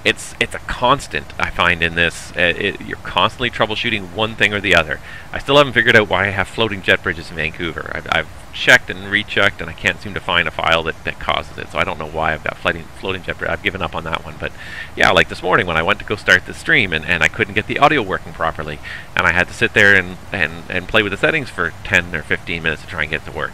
it's a constant, I find, in this. You're constantly troubleshooting one thing or the other. I still haven't figured out why I have floating jet bridges in Vancouver. I've checked and rechecked, and I can't seem to find a file that causes it, so I don't know why I've got floating jet bridges. I've given up on that one. But yeah, like this morning when I went to go start the stream, and I couldn't get the audio working properly, and I had to sit there and play with the settings for 10 or 15 minutes to try and get it to work.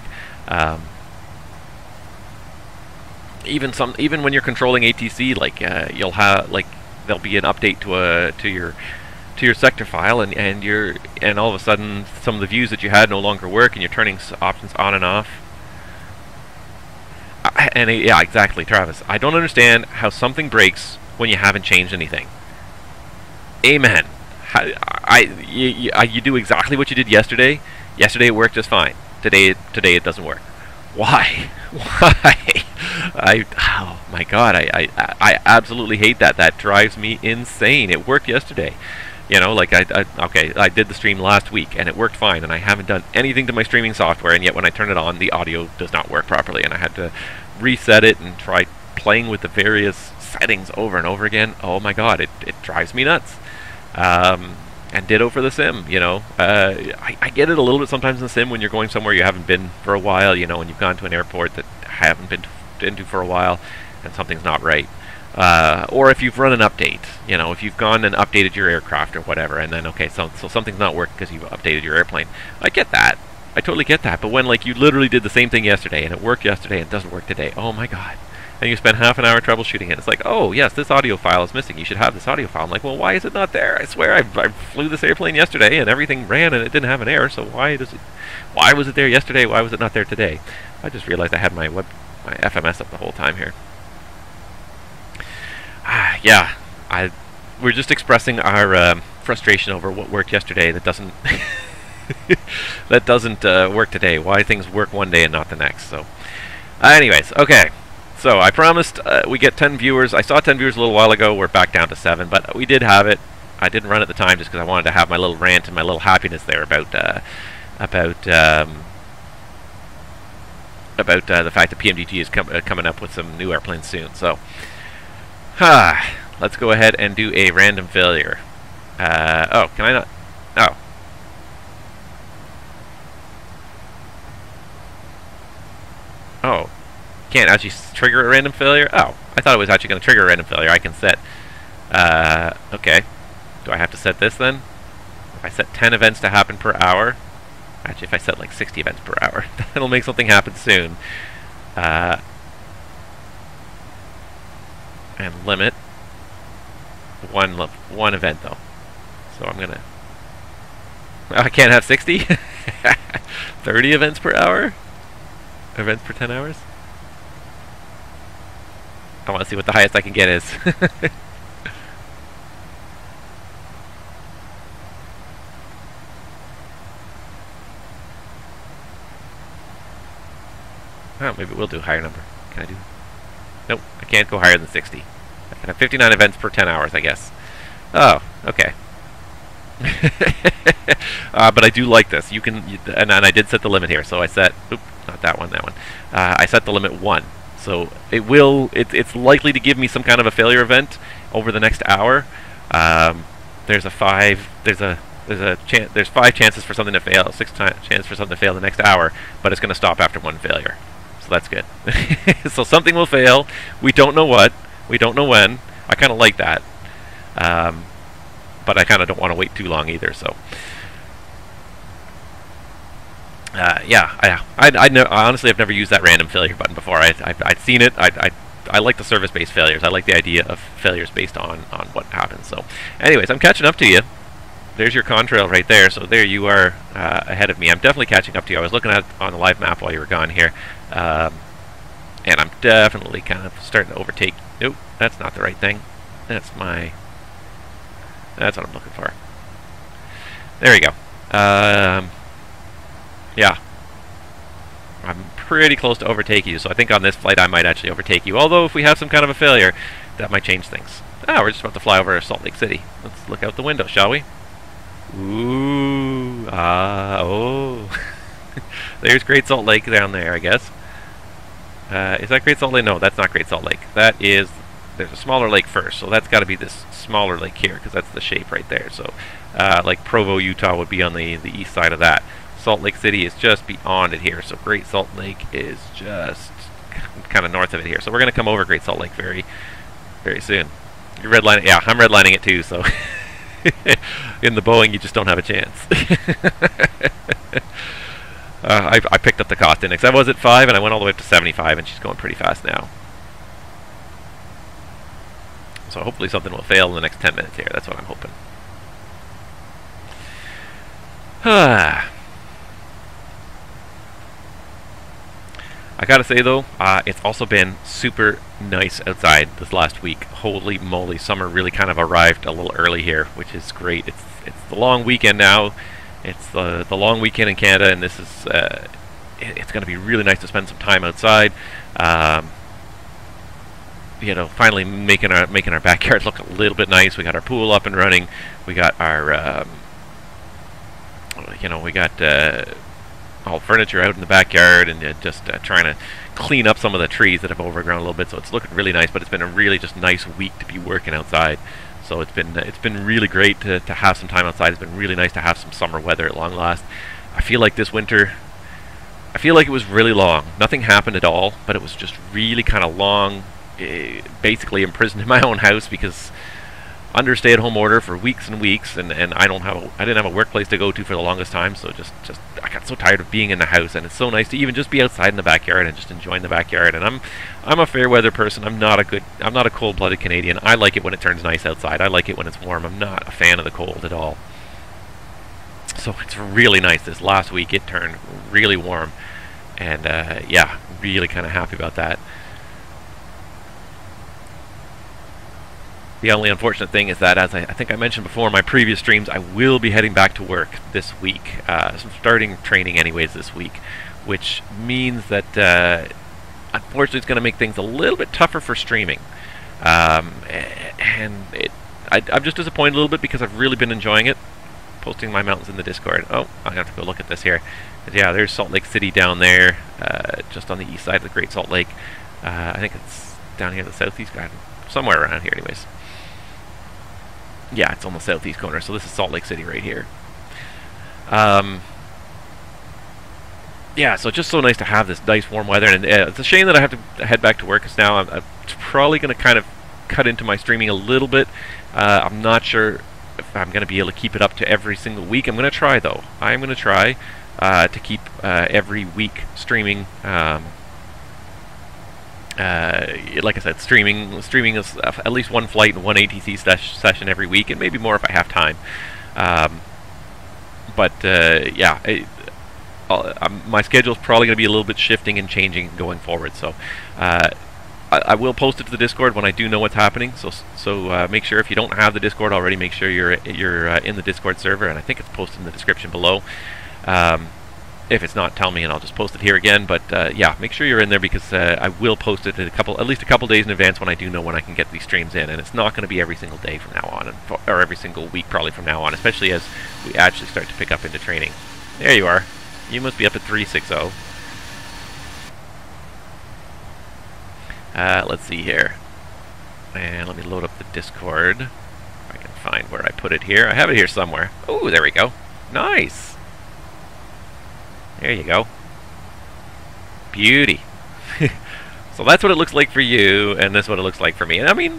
Even when you're controlling ATC, like you'll have, like, there'll be an update to your sector file, and all of a sudden some of the views that you had no longer work, and you're turning options on and off. Yeah, exactly, Travis. I don't understand how something breaks when you haven't changed anything. Amen. You do exactly what you did yesterday. Yesterday it worked just fine. Today it doesn't work. Why? Why? Oh my God! I absolutely hate that. That drives me insane. It worked yesterday. You know, like I did the stream last week and it worked fine, and I haven't done anything to my streaming software, and yet when I turn it on, the audio does not work properly, and I had to reset it and try playing with the various settings over and over again. Oh my God! It drives me nuts. And ditto for the sim, you know. I get it a little bit sometimes in the sim when you're going somewhere you haven't been for a while, you know, and you've gone to an airport that haven't been into for a while, and something's not right. Or if you've run an update, you know, if you've gone and updated your aircraft or whatever, and then, okay, so something's not working because you've updated your airplane. I get that. I totally get that. But when, like, you literally did the same thing yesterday, and it worked yesterday and it doesn't work today, oh my God. And you spend half an hour troubleshooting it. It's like, oh, yes, this audio file is missing. You should have this audio file. I'm like, well, why is it not there? I swear I flew this airplane yesterday and everything ran and it didn't have an error. So why was it there yesterday? Why was it not there today? I just realized I had my FMS up the whole time here. Yeah, we're just expressing our frustration over what worked yesterday that doesn't work today. Why things work one day and not the next. So, anyways, okay. So I promised we get 10 viewers. I saw 10 viewers a little while ago. We're back down to 7, but we did have it. I didn't run at the time just because I wanted to have my little rant and my little happiness there about about the fact that PMDG is coming up with some new airplanes soon. So, let's go ahead and do a random failure. Oh, can I not? Oh. Oh. Can't actually trigger a random failure? Oh, I thought it was actually going to trigger a random failure. I can set... okay. Do I have to set this then? If I set 10 events to happen per hour... Actually, if I set like 60 events per hour, that'll make something happen soon. And limit one event though. So I'm gonna... I can't have 60? 30 events per hour? Events per 10 hours? I want to see what the highest I can get is. Oh, maybe we'll do a higher number. Can I do... Nope, I can't go higher than 60. I can have 59 events per 10 hours, I guess. Oh, okay. But I do like this. You can... And I did set the limit here, so I set... Oop, not that one, that one. I set the limit 1. So it will... It's likely to give me some kind of a failure event over the next hour. There's a 5... There's 5 chances for something to fail, 6 chances for something to fail the next hour, but it's going to stop after 1 failure. So that's good. So something will fail. We don't know what. We don't know when. I kind of like that. But I kind of don't want to wait too long either, so... yeah, I honestly have never used that random failure button before. I'd seen it. I like the service-based failures. I like the idea of failures based on what happens. So anyways, I'm catching up to you. There's your contrail right there, so there you are ahead of me. I'm definitely catching up to you. I was looking at on the live map while you were gone here, and I'm definitely kind of starting to overtake. Nope, that's not the right thing. That's what I'm looking for. There we go. Yeah. I'm pretty close to overtake you, so I think on this flight I might actually overtake you. Although if we have some kind of a failure, that might change things. Ah, we're just about to fly over Salt Lake City. Let's look out the window, shall we? Ooh, oh. There's Great Salt Lake down there, I guess. Is that Great Salt Lake? No, that's not Great Salt Lake. That is, there's a smaller lake first, so that's got to be this smaller lake here, because that's the shape right there. So, like Provo, Utah would be on the east side of that. Salt Lake City is just beyond it here, so Great Salt Lake is just kind of north of it here. So we're going to come over Great Salt Lake very, very soon. You're redlining, yeah, I'm redlining it too, so... In the Boeing, you just don't have a chance. I picked up the cost index. I was at 5, and I went all the way up to 75, and she's going pretty fast now. So hopefully something will fail in the next 10 minutes here. That's what I'm hoping. I gotta say though, it's also been super nice outside this last week. Holy moly, summer really kind of arrived a little early here, which is great. It's the long weekend now. It's the long weekend in Canada, and this is it's going to be really nice to spend some time outside. You know, finally making our backyard look a little bit nice. We got our pool up and running. We got our you know, we got all furniture out in the backyard, and just trying to clean up some of the trees that have overgrown a little bit. So it's looking really nice, but it's been a really just nice week to be working outside. So it's been really great to have some time outside. It's been really nice to have some summer weather at long last. I feel like this winter, I feel like it was really long. Nothing happened at all, but it was just really kind of long. Basically imprisoned in my own house because under stay-at-home order for weeks and weeks, and I didn't have a workplace to go to for the longest time. So just I got so tired of being in the house, and it's so nice to even just be outside in the backyard and just enjoying the backyard. And I'm a fair weather person. I'm not a cold-blooded Canadian. I like it when it turns nice outside. I like it when it's warm. I'm not a fan of the cold at all. So it's really nice. This last week it turned really warm, and yeah, really kind of happy about that. The only unfortunate thing is that, as I think I mentioned before in my previous streams, I will be heading back to work this week. So I'm starting training anyways this week, which means that unfortunately it's going to make things a little bit tougher for streaming. And I'm just disappointed a little bit because I've really been enjoying it. Posting my mountains in the Discord. Oh, I have to go look at this here. Yeah, there's Salt Lake City down there, just on the east side of the Great Salt Lake. I think it's down here in the southeast, somewhere around here anyways. Yeah, it's on the southeast corner, so this is Salt Lake City right here. Yeah, so it's just so nice to have this nice warm weather, and it's a shame that I have to head back to work, because now I'm probably going to kind of cut into my streaming a little bit. I'm not sure if I'm going to be able to keep it up to every single week. I'm going to try, though. I'm going to try to keep every week streaming. Like I said, streaming is at least one flight and one ATC session every week, and maybe more if I have time. Yeah, my schedule is probably going to be a little bit shifting and changing going forward. So I will post it to the Discord when I do know what's happening. So make sure, if you don't have the Discord already, make sure you're in the Discord server, and I think it's posted in the description below. If it's not, tell me and I'll just post it here again. But yeah, make sure you're in there, because I will post it at least a couple days in advance when I do know when I can get these streams in. And it's not going to be every single day from now on, or every single week probably from now on, especially as we actually start to pick up into training. There you are. You must be up at 360. Let's see here. And let me load up the Discord. If I can find where I put it here. I have it here somewhere. Oh, there we go. Nice. There you go. Beauty. So that's what it looks like for you, and this is what it looks like for me. And I mean,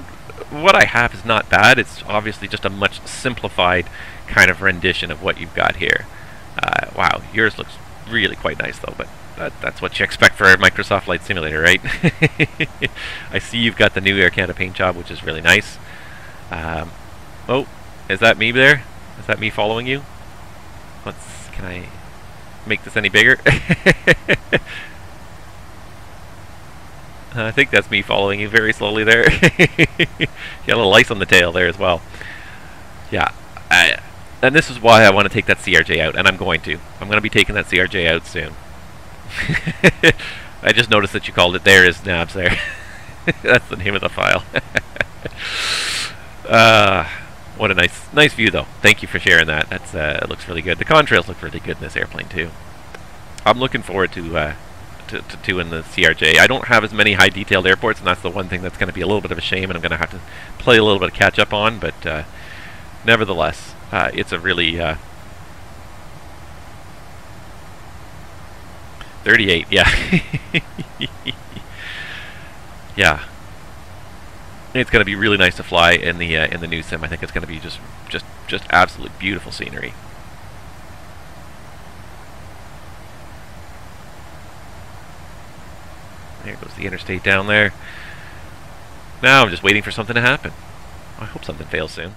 what I have is not bad. It's obviously just a much simplified kind of rendition of what you've got here. Wow, yours looks really quite nice, though, but that's what you expect for a Microsoft Flight Simulator, right? I see you've got the new Air Canada paint job, which is really nice. Oh, is that me there? Is that me following you? Can I make this any bigger? I think that's me following you very slowly there. You got a little ice on the tail there as well. Yeah, and this is why I want to take that CRJ out, and I'm going to. I'm going to be taking that CRJ out soon. I just noticed that you called it There Is Nabs there. That's the name of the file. What a nice view, though. Thank you for sharing that. It looks really good. The contrails look really good in this airplane too. I'm looking forward to doing the CRJ. I don't have as many high detailed airports, and that's the one thing that's going to be a little bit of a shame, and I'm going to have to play a little bit of catch up on. But nevertheless, it's a really 38. Yeah. Yeah. It's going to be really nice to fly in the new sim. I think it's going to be just absolutely beautiful scenery. There goes the interstate down there. Now I'm just waiting for something to happen. I hope something fails soon.